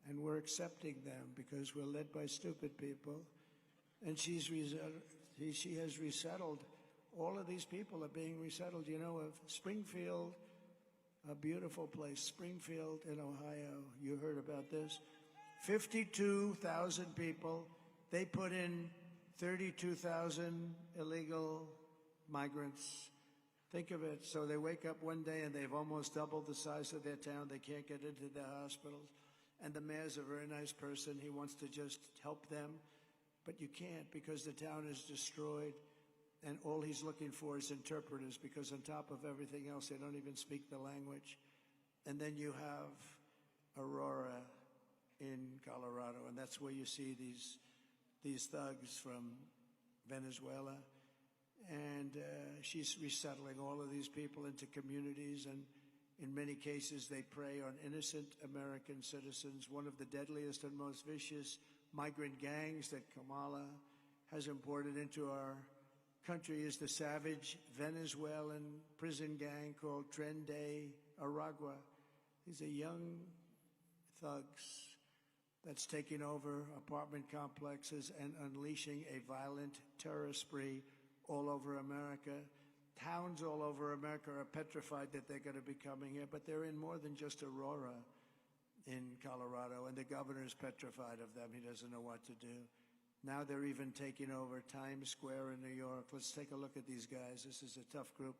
And we're accepting them because we're led by stupid people. And she has resettled. All of these people are being resettled. You know, of Springfield, a beautiful place, Springfield in Ohio. You heard about this. 52,000 people. They put in 32,000 illegal migrants. Think of it. So they wake up one day and they've almost doubled the size of their town. They can't get into their hospitals. And the mayor's a very nice person. He wants to just help them. But you can't because the town is destroyed. And all he's looking for is interpreters because on top of everything else, they don't even speak the language. And then you have Aurora in Colorado, and that's where you see these thugs from Venezuela. And she's resettling all of these people into communities, and in many cases, they prey on innocent American citizens. One of the deadliest and most vicious migrant gangs that Kamala has imported into our country is the savage Venezuelan prison gang called Tren de Aragua. These are young thugs, that's taking over apartment complexes and unleashing a violent terror spree all over America. Towns all over America are petrified that they're going to be coming here, but they're in more than just Aurora in Colorado, and the governor's petrified of them. He doesn't know what to do. Now they're even taking over Times Square in New York. Let's take a look at these guys. This is a tough group.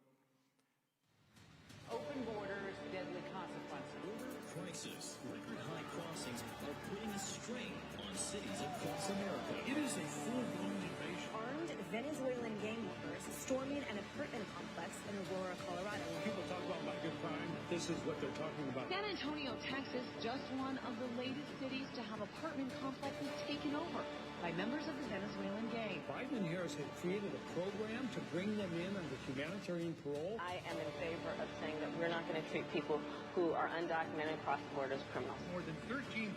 Open borders, deadly consequences. Border crisis. Record high crossings are putting a strain on cities across America. It is a full-blown invasion. Armed Venezuelan gang members storming an apartment complex in Aurora, Colorado. When people talk about my good crime, this is what they're talking about. San Antonio, Texas, just one of the latest cities to have apartment complexes taken over by members of the Venezuelan gang. Biden and Harris have created a program to bring them in under humanitarian parole. I am in favor of saying that we're not going to treat people who are undocumented across the border as criminals. More than 13,000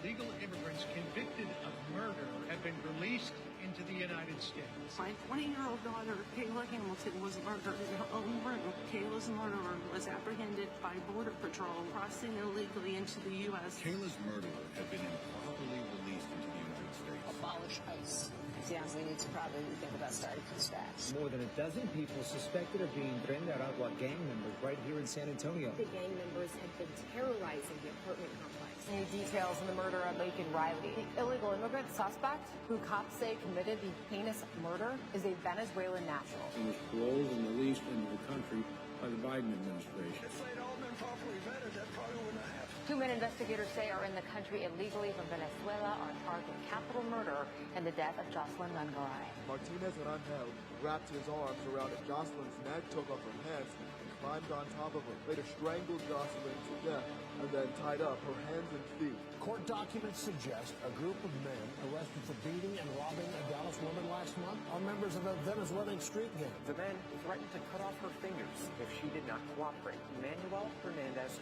illegal immigrants convicted of murder have been released into the United States. My 20-year-old daughter, Kayla Hamilton, was murdered in her own room. Kayla's murderer was apprehended by Border Patrol crossing illegally into the U.S. Kayla's murderer had been improperly released into the United States. Abolish ICE. Yes, we need to probably think about starting from scratch. More than a dozen people suspected of being Tren de Aragua gang members right here in San Antonio. The gang members had been terrorizing the apartment complex. New details in the murder of Laken Riley. The illegal immigrant suspect, who cops say committed the heinous murder, is a Venezuelan national. He was paroled and released into the country by the Biden administration. If they'd all been properly vetted, that probably wouldn't have happened. 2 men investigators say are in the country illegally from Venezuela are charged with capital murder and the death of Jocelyn Nungaray. Martinez Rangel wrapped his arms around Jocelyn's neck, took off her pants, and climbed on top of her. Later strangled Jocelyn to death and then tied up her hands and feet. Court documents suggest a group of men arrested for beating and robbing a Dallas woman last month are members of a Venezuelan street gang. The men threatened to cut off her fingers if she did not cooperate. Manuel Hernandez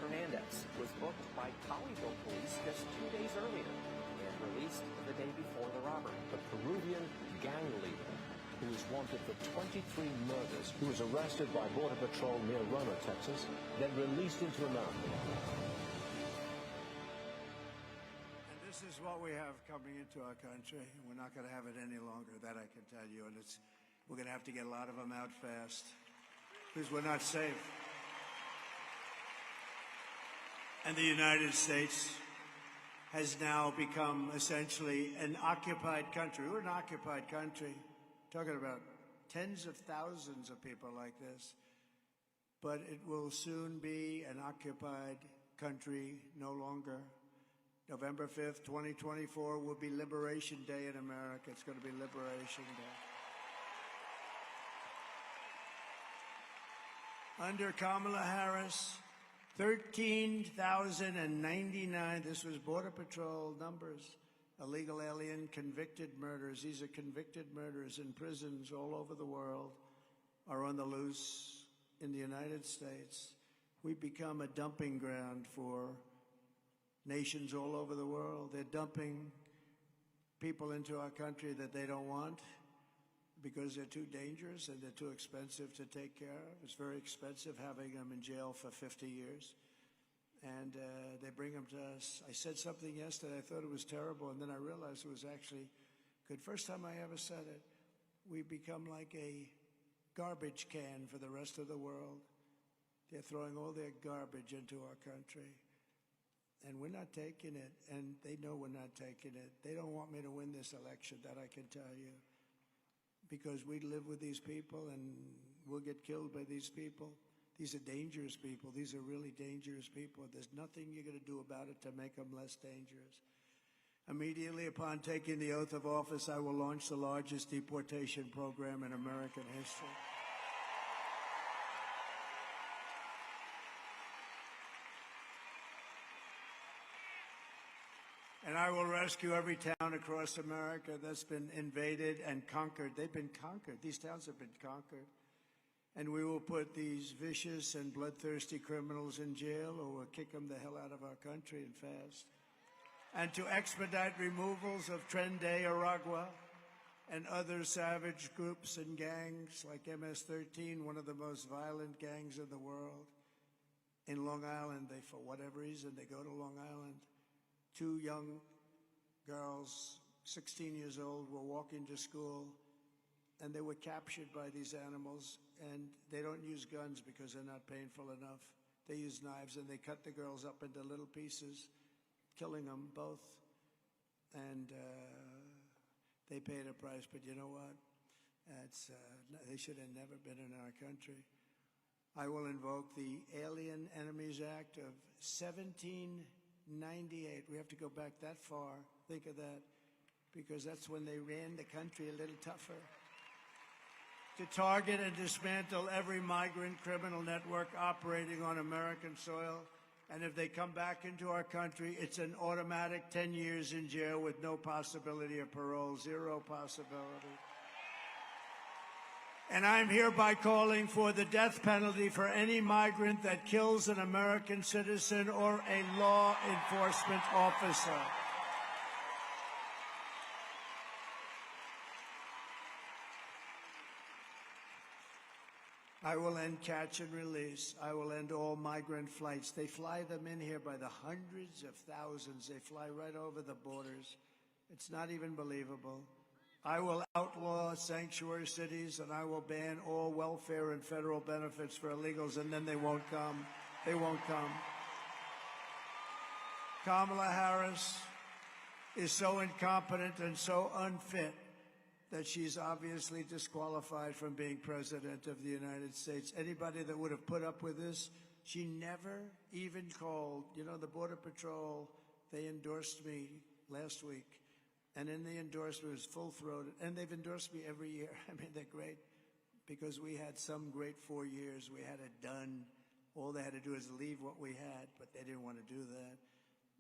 was booked by Colleyville police just 2 days earlier and released the day before the robbery. The Peruvian gang leader, who is wanted for 23 murders, who was arrested by Border Patrol near Roma, Texas, then released into America. And this is what we have coming into our country. We're not going to have it any longer, that I can tell you. And we're going to have to get a lot of them out fast because we're not safe. And the United States has now become essentially an occupied country. We're an occupied country, talking about tens of thousands of people like this. But it will soon be an occupied country no longer. November 5th, 2024 will be Liberation Day in America. It's going to be Liberation Day. Under Kamala Harris, 13,099, this was Border Patrol numbers, illegal alien convicted murderers. These are convicted murderers in prisons all over the world, are on the loose in the United States. We've become a dumping ground for nations all over the world. They're dumping people into our country that they don't want because they're too dangerous and they're too expensive to take care of. It's very expensive having them in jail for 50 years. And they bring them to us. I said something yesterday, I thought it was terrible, and then I realized it was actually good. First time I ever said it. We become like a garbage can for the rest of the world. They're throwing all their garbage into our country. And we're not taking it, and they know we're not taking it. They don't want me to win this election, that I can tell you. Because we live with these people, and we'll get killed by these people. These are dangerous people. These are really dangerous people. There's nothing you're going to do about it to make them less dangerous. Immediately upon taking the oath of office, I will launch the largest deportation program in American history. And I will rescue every town across America that's been invaded and conquered. They've been conquered. These towns have been conquered. And we will put these vicious and bloodthirsty criminals in jail, or we'll kick them the hell out of our country and fast. And to expedite removals of Tren de Aragua and other savage groups and gangs like MS-13, one of the most violent gangs in the world. In Long Island, for whatever reason, they go to Long Island. 2 young girls, 16 years old, were walking to school, and they were captured by these animals, and they don't use guns because they're not painful enough. They use knives, and they cut the girls up into little pieces, killing them both. And they paid a price, but you know what? They should have never been in our country. I will invoke the Alien Enemies Act of 1798. We have to go back that far. Think of that, because that's when they ran the country a little tougher. To target and dismantle every migrant criminal network operating on American soil. And if they come back into our country, it's an automatic 10 years in jail with no possibility of parole, zero possibility. And I'm hereby calling for the death penalty for any migrant that kills an American citizen or a law enforcement officer. I will end catch and release. I will end all migrant flights. They fly them in here by the hundreds of thousands. They fly right over the borders. It's not even believable. I will outlaw sanctuary cities, and I will ban all welfare and federal benefits for illegals, and then they won't come. They won't come. Kamala Harris is so incompetent and so unfit that she's obviously disqualified from being president of the United States. Anybody that would have put up with this, she never even called. You know, the Border Patrol, they endorsed me last week, and in the endorsement, it was full-throated, and they've endorsed me every year. I mean, they're great, because we had some great 4 years. We had it done. All they had to do is leave what we had, but they didn't want to do that.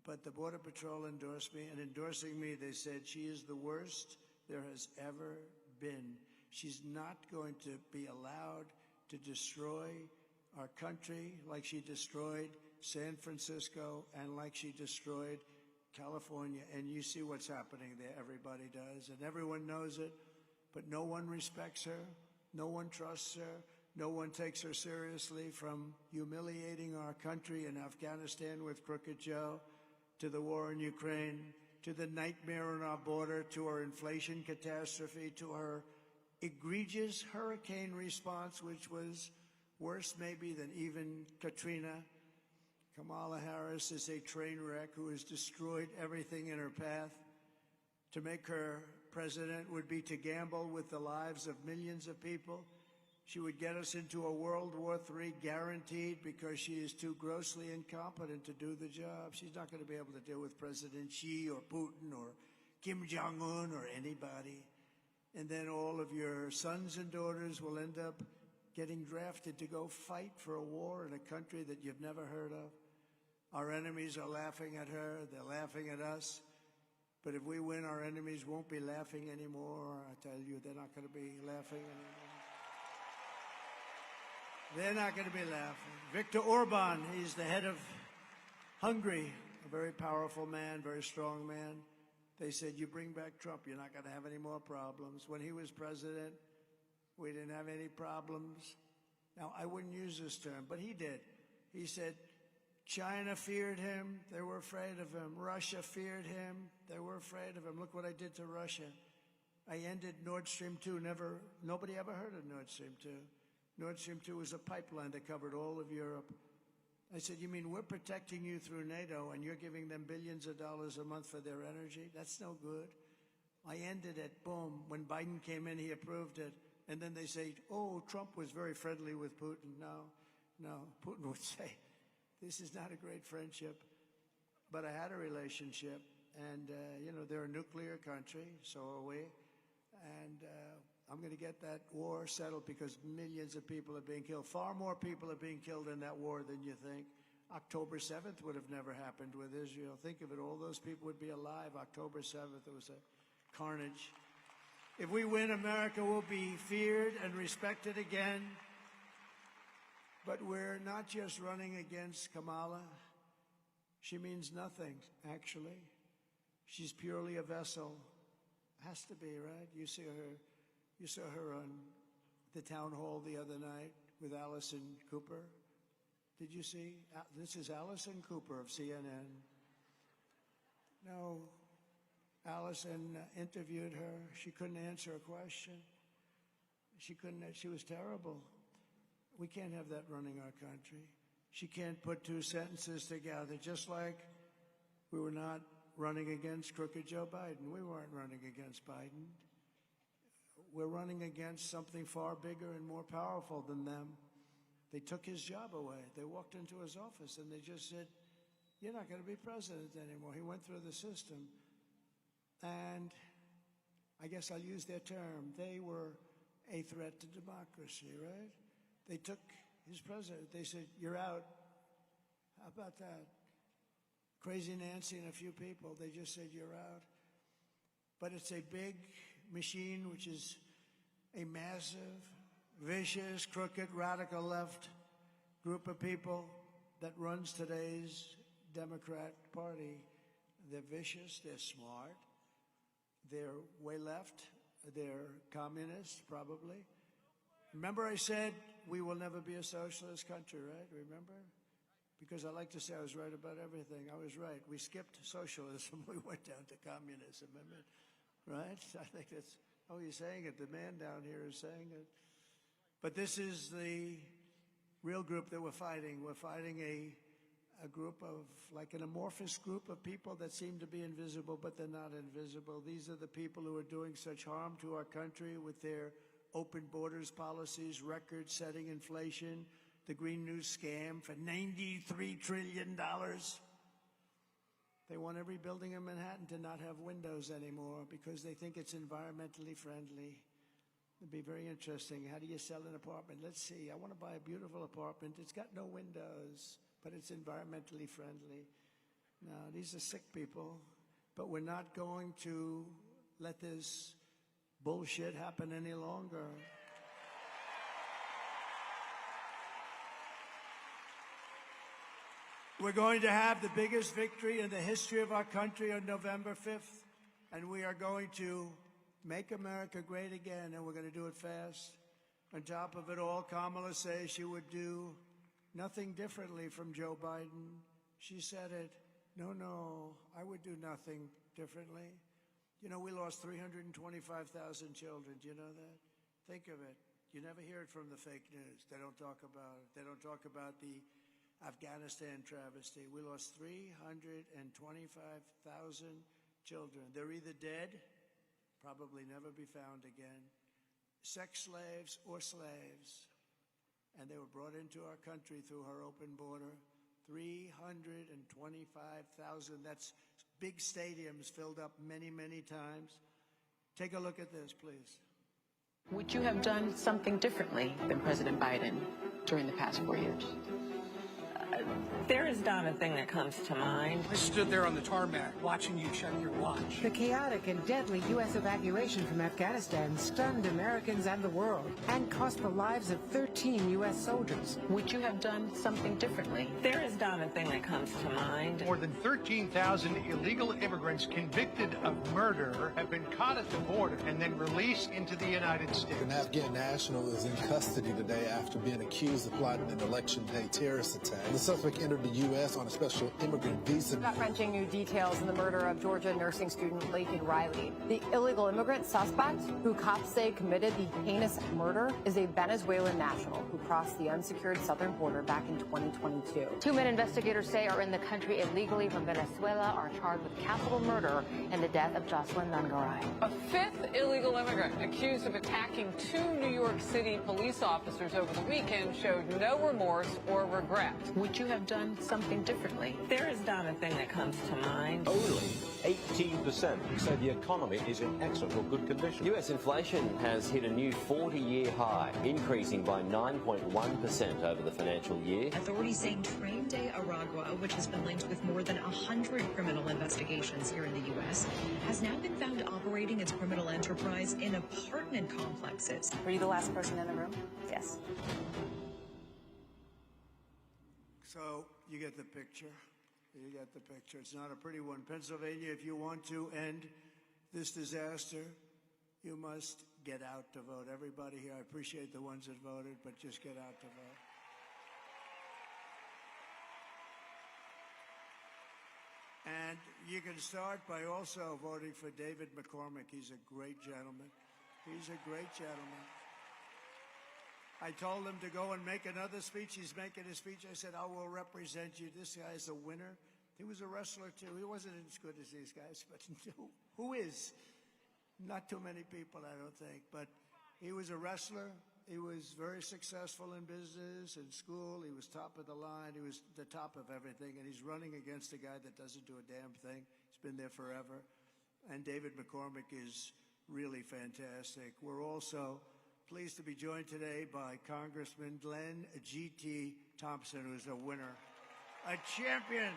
But the Border Patrol endorsed me, and endorsing me, they said, she is the worst there has ever been. She's not going to be allowed to destroy our country like she destroyed San Francisco and like she destroyed California. And you see what's happening there. Everybody does, and everyone knows it, but no one respects her. No one trusts her. No one takes her seriously, from humiliating our country in Afghanistan with Crooked Joe, to the war in Ukraine, to the nightmare on our border, to our inflation catastrophe, to our egregious hurricane response, which was worse maybe than even Katrina. Kamala Harris is a train wreck who has destroyed everything in her path. To make her president would be to gamble with the lives of millions of people. She would get us into a World War III guaranteed, because she is too grossly incompetent to do the job. She's not going to be able to deal with President Xi or Putin or Kim Jong-un or anybody. And then all of your sons and daughters will end up getting drafted to go fight for a war in a country that you've never heard of. Our enemies are laughing at her. They're laughing at us. But if we win, our enemies won't be laughing anymore. I tell you, they're not going to be laughing anymore. They're not going to be laughing. Viktor Orban, he's the head of Hungary, a very powerful man, very strong man. They said, you bring back Trump, you're not going to have any more problems. When he was president, we didn't have any problems. Now, I wouldn't use this term, but he did. He said, China feared him, they were afraid of him. Russia feared him, they were afraid of him. Look what I did to Russia. I ended Nord Stream 2. Nobody ever heard of Nord Stream 2. Nord Stream 2 was a pipeline that covered all of Europe. I said, you mean we're protecting you through NATO and you're giving them billions of dollars a month for their energy? That's no good. I ended it, boom. When Biden came in, he approved it. And then they say, oh, Trump was very friendly with Putin. No. Putin would say, this is not a great friendship. But I had a relationship. And, they're a nuclear country, so are we. And I'm going to get that war settled, because millions of people are being killed. Far more people are being killed in that war than you think. October 7th would have never happened with Israel. Think of it. All those people would be alive. October 7th, it was a carnage. If we win, America will be feared and respected again. But we're not just running against Kamala. She means nothing, actually. She's purely a vessel. Has to be, right? You saw her on the town hall the other night with Allison Cooper. Did you see? This is Allison Cooper of CNN. No, Allison interviewed her. She couldn't answer a question. She was terrible. We can't have that running our country. She can't put two sentences together, just like we were not running against crooked Joe Biden. We weren't running against Biden. We're running against something far bigger and more powerful than them. They took his job away. They walked into his office and they just said, "You're not going to be president anymore." He went through the system. And I guess I'll use their term. They were a threat to democracy, right? They took his president. They said, "You're out." How about that? Crazy Nancy and a few people, they just said, "You're out." But it's a big machine, which is a massive, vicious, crooked, radical left group of people that runs today's Democrat Party. They're vicious, they're smart, they're way left, they're communists, probably. Remember I said we will never be a socialist country, right? Remember? Because I like to say I was right about everything. I was right. We skipped socialism. We went down to communism. Remember? Right? I think that's, oh, he's saying it. The man down here is saying it. But this is the real group that we're fighting. We're fighting a group of, like an amorphous group of people that seem to be invisible, but they're not invisible. These are the people who are doing such harm to our country with their open borders policies, record-setting inflation, the Green New scam for $93 trillion. They want every building in Manhattan to not have windows anymore because they think it's environmentally friendly. It'd be very interesting. How do you sell an apartment? Let's see. I want to buy a beautiful apartment. It's got no windows, but it's environmentally friendly. No, these are sick people. But we're not going to let this bullshit happen any longer. We're going to have the biggest victory in the history of our country on November 5th, and we are going to make America great again, and we're going to do it fast. On top of it all, Kamala says she would do nothing differently from Joe Biden. She said it. No, I would do nothing differently. You know, we lost 325,000 children. Do you know that? Think of it. You never hear it from the fake news. They don't talk about it. They don't talk about the Afghanistan travesty. We lost 325,000 children. They're either dead, probably never be found again, sex slaves or slaves. And they were brought into our country through her open border. 325,000. That's big stadiums filled up many, many times. Take a look at this, please. Would you have done something differently than President Biden during the past 4 years? There is not a thing that comes to mind. I stood there on the tarmac watching you shut your watch. The chaotic and deadly U.S. evacuation from Afghanistan stunned Americans and the world and cost the lives of 13 U.S. soldiers. Would you have done something differently? There is not a thing that comes to mind. More than 13,000 illegal immigrants convicted of murder have been caught at the border and then released into the United States. An Afghan national is in custody today after being accused of plotting an election day terrorist attack. The suspect entered the U.S. on a special immigrant visa. Gut-wrenching new details in the murder of Georgia nursing student Laken Riley. The illegal immigrant suspect, who cops say committed the heinous murder, is a Venezuelan national who crossed the unsecured southern border back in 2022. Two men investigators say are in the country illegally from Venezuela are charged with capital murder in the death of Jocelyn Nungaray. A fifth illegal immigrant accused of attacking two New York City police officers over the weekend showed no remorse or regret. Would you have done something differently? There is not a thing that comes to mind. Only 18% say the economy is in excellent or good condition. U.S. inflation has hit a new 40-year high, increasing by 9.1% over the financial year. Authorities saying Train Day Aragua, which has been linked with more than 100 criminal investigations here in the U.S., has now been found operating its criminal enterprise in apartment complexes. Were you the last person in the room? Yes. So you get the picture. You get the picture. It's not a pretty one. Pennsylvania, if you want to end this disaster, you must get out to vote. Everybody here, I appreciate the ones that voted, but just get out to vote. And you can start by also voting for David McCormick. He's a great gentleman. He's a great gentleman. I told him to go and make another speech. He's making a speech. I said, I will represent you. This guy's a winner. He was a wrestler, too. He wasn't as good as these guys, but who is? Not too many people, I don't think. But he was a wrestler. He was very successful in business, in school. He was top of the line. He was the top of everything. And he's running against a guy that doesn't do a damn thing. He's been there forever. And David McCormick is really fantastic. We're also pleased to be joined today by Congressman Glenn G.T. Thompson, who's a winner, a champion.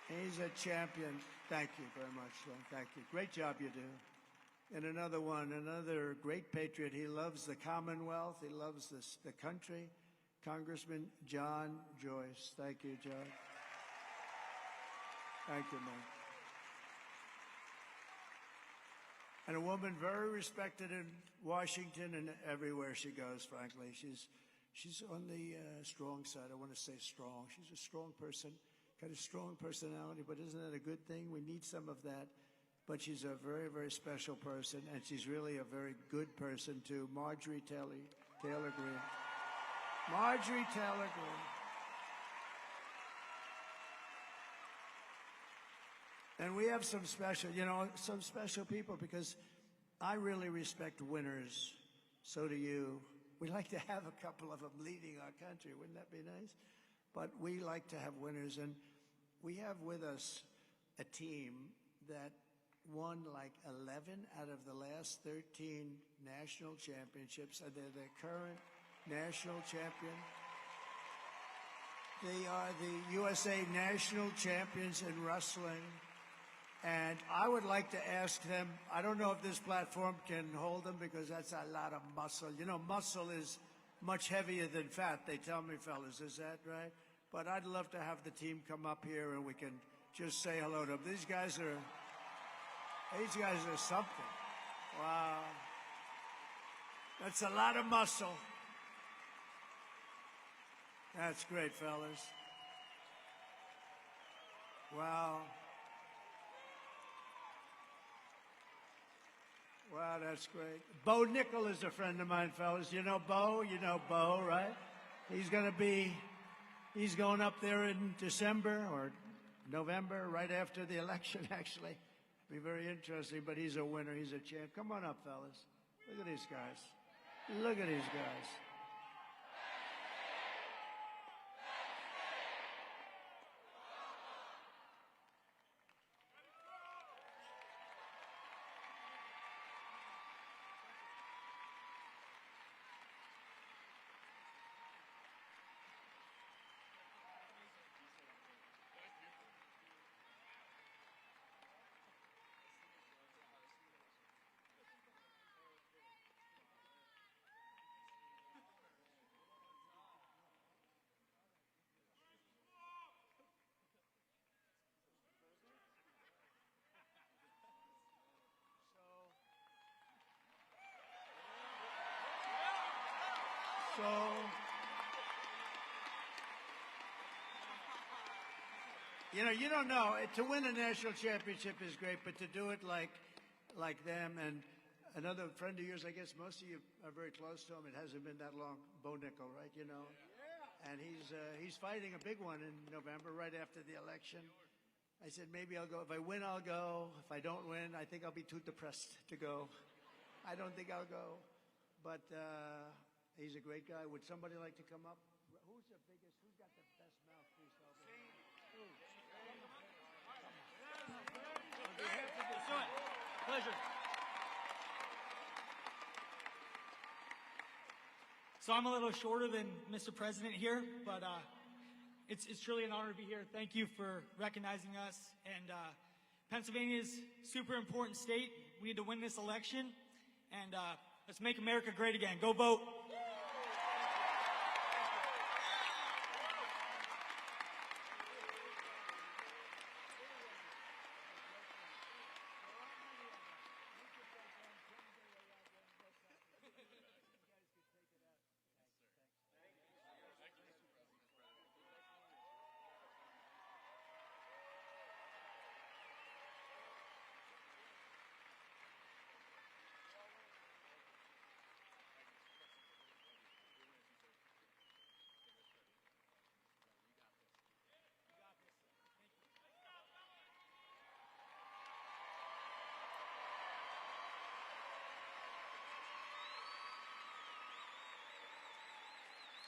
He's a champion. Thank you very much, Glenn. Thank you. Great job you do. And another one, another great patriot. He loves the Commonwealth. He loves the country. Congressman John Joyce. Thank you, John. Thank you, man. And a woman very respected in Washington and everywhere she goes, frankly. She's on the strong side. I want to say strong. She's a strong person, got a strong personality, but isn't that a good thing? We need some of that. But she's a very, very special person, and she's really a very good person, too. Marjorie Taylor Greene. Marjorie Taylor Greene. And we have some special people, because I really respect winners. So do you. We like to have a couple of them leading our country. Wouldn't that be nice? But we like to have winners. And we have with us a team that won like 11 out of the last 13 national championships, and they're the current national champion. They are the USA national champions in wrestling. And I would like to ask them, I don't know if this platform can hold them, because that's a lot of muscle. You know, muscle is much heavier than fat, they tell me, fellas. Is that right? But I'd love to have the team come up here and we can just say hello to them. These guys are something. Wow. That's a lot of muscle. That's great, fellas. Wow. Wow, that's great. Bo Nickel is a friend of mine, fellas. You know Bo? You know Bo, right? He's going up there in December or November, right after the election, actually. Be very interesting, but he's a winner. He's a champ. Come on up, fellas. Look at these guys. Look at these guys. So, you don't know. To win a national championship is great, but to do it like them, and another friend of yours, I guess most of you are very close to him. It hasn't been that long. Bo Nickel, right? You know, and he's fighting a big one in November, right after the election. I said, maybe I'll go. If I win, I'll go. If I don't win, I think I'll be too depressed to go. I don't think I'll go. But he's a great guy. Would somebody like to come up? Who's got the best mouthpiece over here? On behalf of the son. Pleasure. So I'm a little shorter than Mr. President here, but it's truly an honor to be here. Thank you for recognizing us. And Pennsylvania is a super important state. We need to win this election. And let's make America great again. Go vote.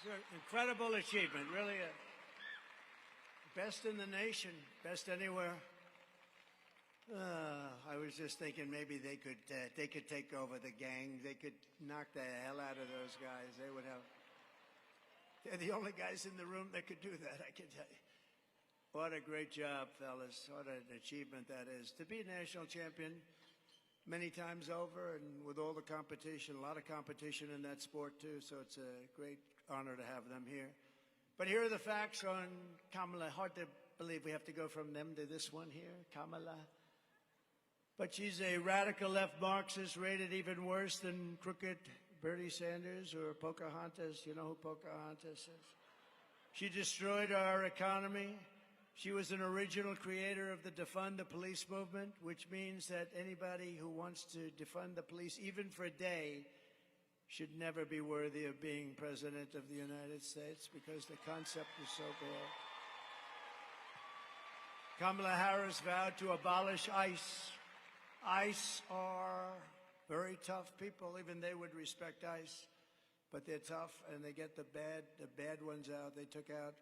It's an incredible achievement, really. Best in the nation, best anywhere. I was just thinking maybe they could take over the gang. They could knock the hell out of those guys. They're the only guys in the room that could do that, I can tell you. What a great job, fellas. What an achievement that is. To be a national champion many times over and with all the competition, a lot of competition in that sport too, so it's a great honor to have them here. But here are the facts on Kamala. Hard to believe we have to go from them to this one here, Kamala. But she's a radical left Marxist, rated even worse than crooked Bernie Sanders or Pocahontas. You know who Pocahontas is? She destroyed our economy. She was an original creator of the defund the police movement, which means that anybody who wants to defund the police, even for a day, should never be worthy of being president of the United States because the concept is so bad. Kamala Harris vowed to abolish ICE. ICE are very tough people. Even they would respect ICE, but they're tough and they get the bad ones out. They took out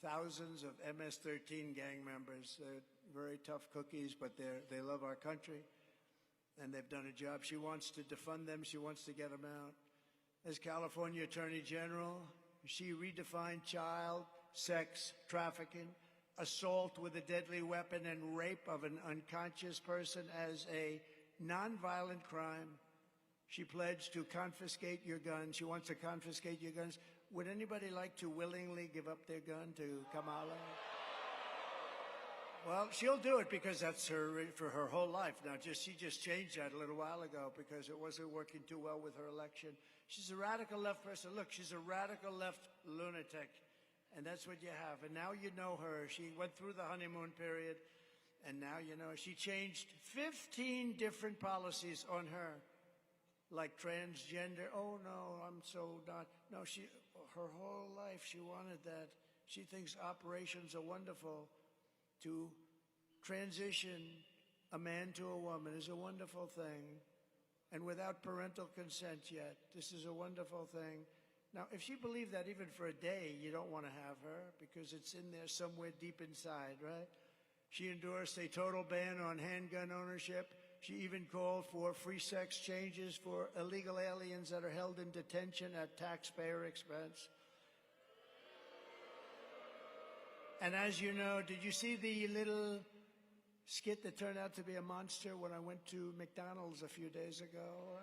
thousands of MS-13 gang members. They're very tough cookies, but they love our country, and they've done a job. She wants to defund them. She wants to get them out. As California Attorney General, she redefined child sex trafficking, assault with a deadly weapon, and rape of an unconscious person as a nonviolent crime. She pledged to confiscate your guns. She wants to confiscate your guns. Would anybody like to willingly give up their gun to Kamala? Well, she'll do it because that's for her whole life. Now, she just changed that a little while ago because it wasn't working too well with her election. She's a radical left person. Look, she's a radical left lunatic, and that's what you have. And now you know her. She went through the honeymoon period, and now you know she changed 15 different policies on her, like transgender. Oh, no, I'm so not. No, her whole life she wanted that. She thinks operations are wonderful. To transition a man to a woman is a wonderful thing, and without parental consent yet. This is a wonderful thing. Now, if she believed that even for a day, you don't want to have her because it's in there somewhere deep inside, right? She endorsed a total ban on handgun ownership. She even called for free sex changes for illegal aliens that are held in detention at taxpayer expense. And as you know, did you see the little skit that turned out to be a monster when I went to McDonald's a few days ago?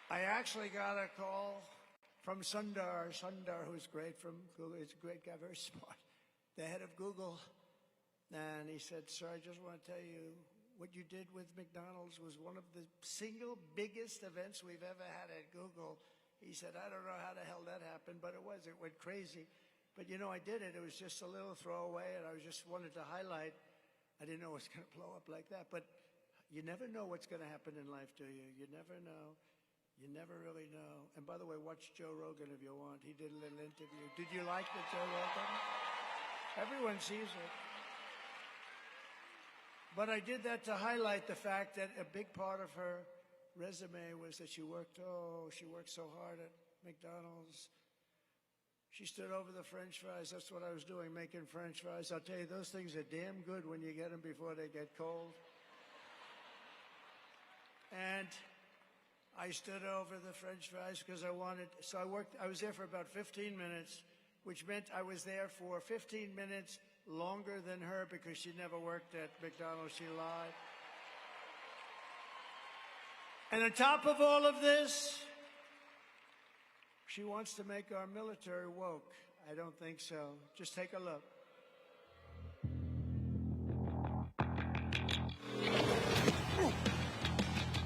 I actually got a call from Sundar, who's great from Google. He's a great guy, very smart, the head of Google. And he said, sir, I just want to tell you, what you did with McDonald's was one of the single biggest events we've ever had at Google. He said, I don't know how the hell that happened, but it was. It went crazy. But, you know, I did it. It was just a little throwaway, and I just wanted to highlight. I didn't know it was going to blow up like that. But you never know what's going to happen in life, do you? You never know. You never really know. And by the way, watch Joe Rogan if you want. He did a little interview. Did you like the Joe Rogan? Everyone sees it. But I did that to highlight the fact that a big part of her resume was that she worked so hard at McDonald's. She stood over the French fries. That's what I was doing, making French fries. I'll tell you, those things are damn good when you get them before they get cold. And I stood over the French fries because I was there for about 15 minutes, which meant I was there for 15 minutes longer than her because she never worked at McDonald's. She lied. And on top of all of this, she wants to make our military woke. I don't think so. Just take a look.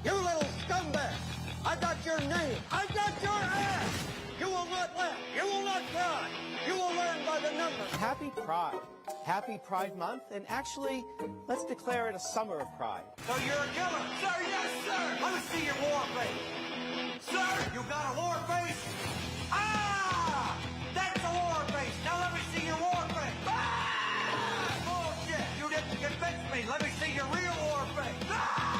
You little scumbag! I got your name! I got your ass! You will not laugh! You will not cry! You will learn by the numbers! Happy Pride. Happy Pride Month, and actually, let's declare it a summer of pride. So you're a killer! Sir, yes, sir! Let me see your war face! Sir, you got a war face? Ah! That's a war face! Now let me see your war face! Ah! Bullshit! You didn't convince me! Let me see your real war face! Ah!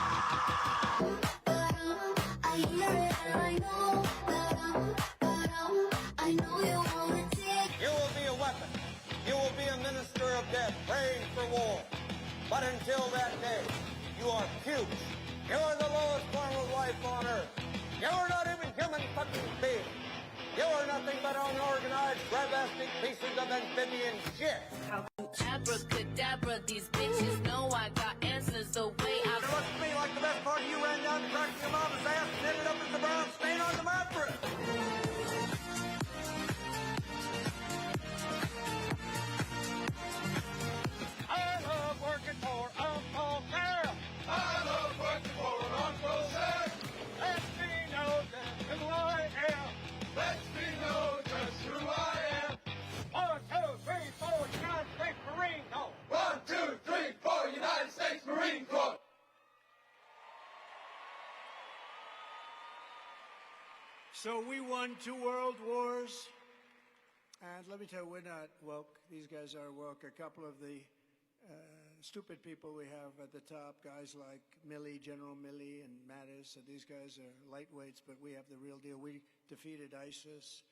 troops. You're the lowest form of life on Earth. You're not even human fucking beings. You're nothing but unorganized, grabastic pieces of amphibian shit. Abracadabra, these bitches know I got answers the way I... It looks to me like the best part of you ran down the crack of your mama's ass and ended up as the brown stain on the mattress. I love working for Uncle Sam. I love working for Uncle Sam. Let me know just who I am. Let me know just who I am. 1, 2, 3, 4, United States Marine Corps. 1, 2, 3, 4, United States Marine Corps. So we won 2 world wars. And let me tell you, we're not woke. These guys are woke. A couple of the stupid people we have at the top, guys like Milley, General Milley and Mattis, so these guys are lightweights, but we have the real deal. We defeated ISIS,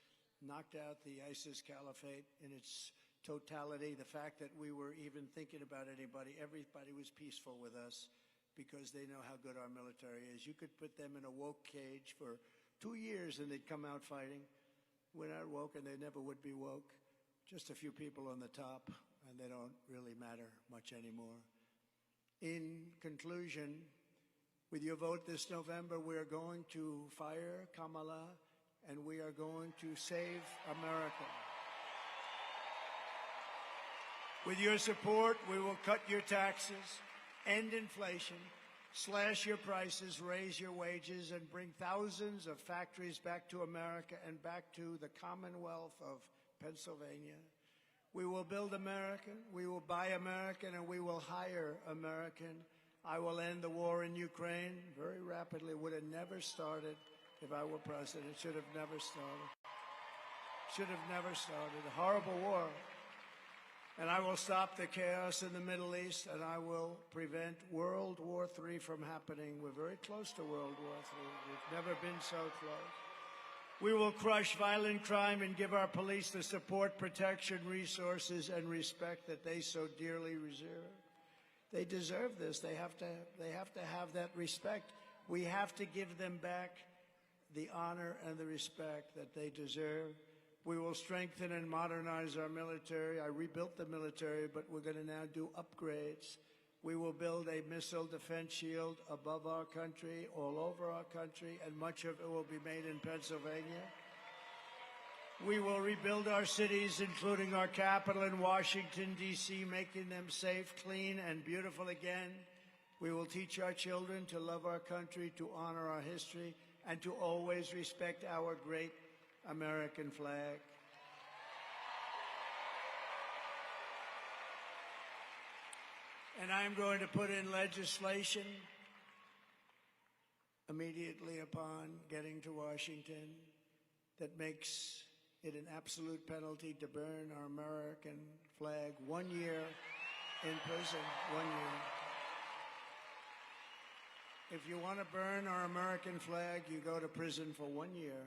knocked out the ISIS caliphate in its totality. The fact that we were even thinking about anybody, everybody was peaceful with us because they know how good our military is. You could put them in a woke cage for 2 years and they'd come out fighting. We're not woke and they never would be woke. Just a few people on the top, and they don't really matter much anymore. In conclusion, with your vote this November, we are going to fire Kamala, and we are going to save America. With your support, we will cut your taxes, end inflation, slash your prices, raise your wages, and bring thousands of factories back to America and back to the Commonwealth of Pennsylvania. We will build American, we will buy American, and we will hire American. I will end the war in Ukraine very rapidly. Would have never started if I were president. Should have never started. Should have never started. A horrible war. And I will stop the chaos in the Middle East, and I will prevent World War III from happening. We're very close to World War III. We've never been so close. We will crush violent crime and give our police the support, protection, resources, and respect that they so dearly reserve. They deserve this. They have to have that respect. We have to give them back the honor and the respect that they deserve. We will strengthen and modernize our military. I rebuilt the military, but we're going to now do upgrades. We will build a missile defense shield above our country, all over our country, and much of it will be made in Pennsylvania. We will rebuild our cities, including our capital in Washington, D.C., making them safe, clean, and beautiful again. We will teach our children to love our country, to honor our history, and to always respect our great American flag. And I'm going to put in legislation immediately upon getting to Washington that makes it an absolute penalty to burn our American flag 1 year in prison, 1 year. If you want to burn our American flag, you go to prison for 1 year.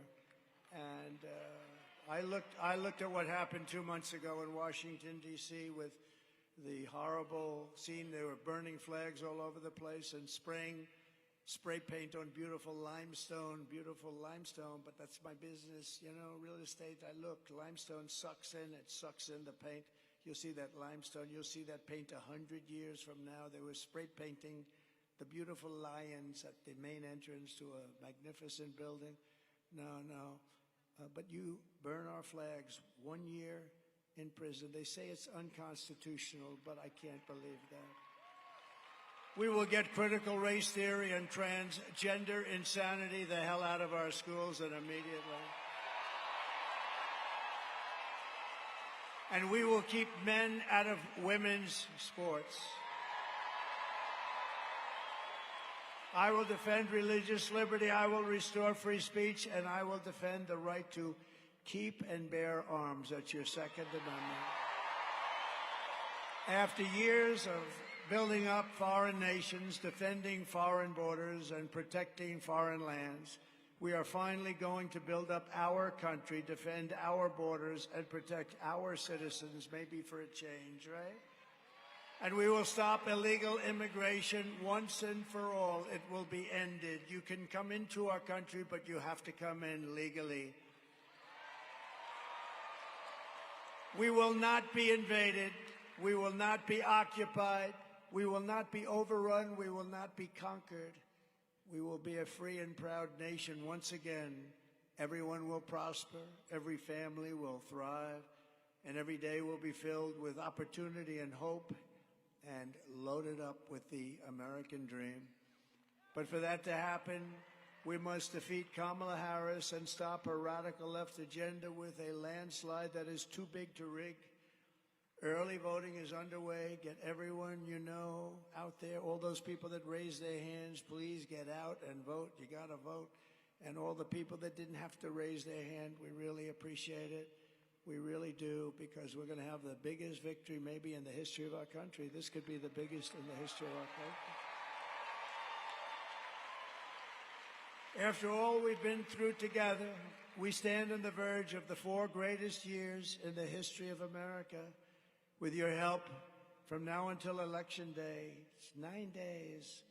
And I looked at what happened 2 months ago in Washington, D.C. with the horrible scene. They were burning flags all over the place and spraying spray paint on beautiful limestone, but that's my business, you know, real estate. I looked, limestone sucks in the paint. You'll see that limestone, you'll see that paint 100 years from now. They were spray painting the beautiful lions at the main entrance to a magnificent building. No. But you burn our flags 1 year in prison. They say it's unconstitutional, but I can't believe that. We will get critical race theory and transgender insanity the hell out of our schools and immediately. And we will keep men out of women's sports. I will defend religious liberty, I will restore free speech, and I will defend the right to keep and bear arms. That's your Second Amendment. After years of building up foreign nations, defending foreign borders, and protecting foreign lands, we are finally going to build up our country, defend our borders, and protect our citizens, maybe for a change, right? And we will stop illegal immigration once and for all. It will be ended. You can come into our country, but you have to come in legally. We will not be invaded. We will not be occupied. We will not be overrun. We will not be conquered. We will be a free and proud nation once again. Everyone will prosper. Every family will thrive. And every day will be filled with opportunity and hope and loaded up with the American dream. But for that to happen, we must defeat Kamala Harris and stop her radical left agenda with a landslide that is too big to rig. Early voting is underway. Get everyone you know out there. All those people that raised their hands, please get out and vote. You got to vote. And all the people that didn't have to raise their hand, we really appreciate it. We really do, because we're going to have the biggest victory maybe in the history of our country. This could be the biggest in the history of our country. After all we've been through together, we stand on the verge of the 4 greatest years in the history of America. With your help, from now until Election Day, it's 9 days,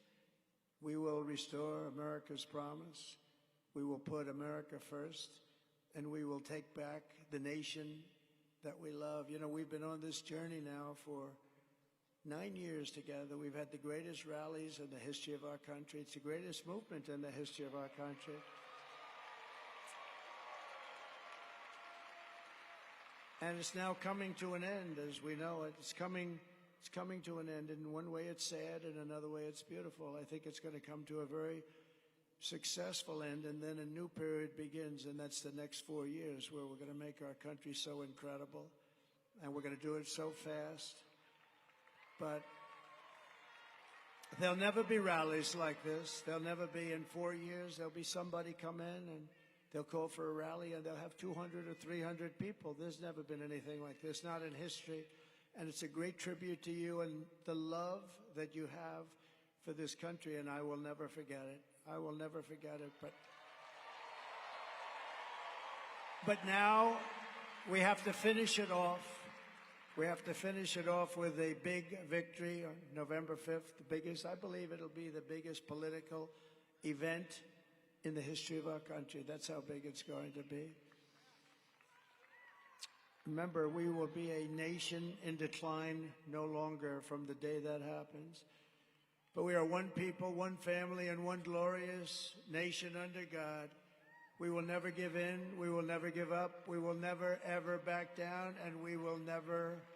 we will restore America's promise. We will put America first, and we will take back the nation that we love. You know, we've been on this journey now for 9 years together. We've had the greatest rallies in the history of our country. It's the greatest movement in the history of our country. And it's now coming to an end, as we know it. It's coming to an end. In one way, it's sad. In another way, it's beautiful. I think it's going to come to a very successful end, and then a new period begins, and that's the next 4 years, where we're going to make our country so incredible, and we're going to do it so fast. But there'll never be rallies like this. There'll never be. In 4 years, there'll be somebody come in and they'll call for a rally, and they'll have 200 or 300 people. There's never been anything like this, not in history. And it's a great tribute to you and the love that you have for this country, and I will never forget it. I will never forget it. But now we have to finish it off. We have to finish it off with a big victory on November 5th, the biggest. I believe it'll be the biggest political event in the history of our country. That's how big it's going to be. Remember, we will be a nation in decline no longer from the day that happens. But we are one people, one family, and one glorious nation under God. We will never give in. We will never give up. We will never, ever back down, and we will never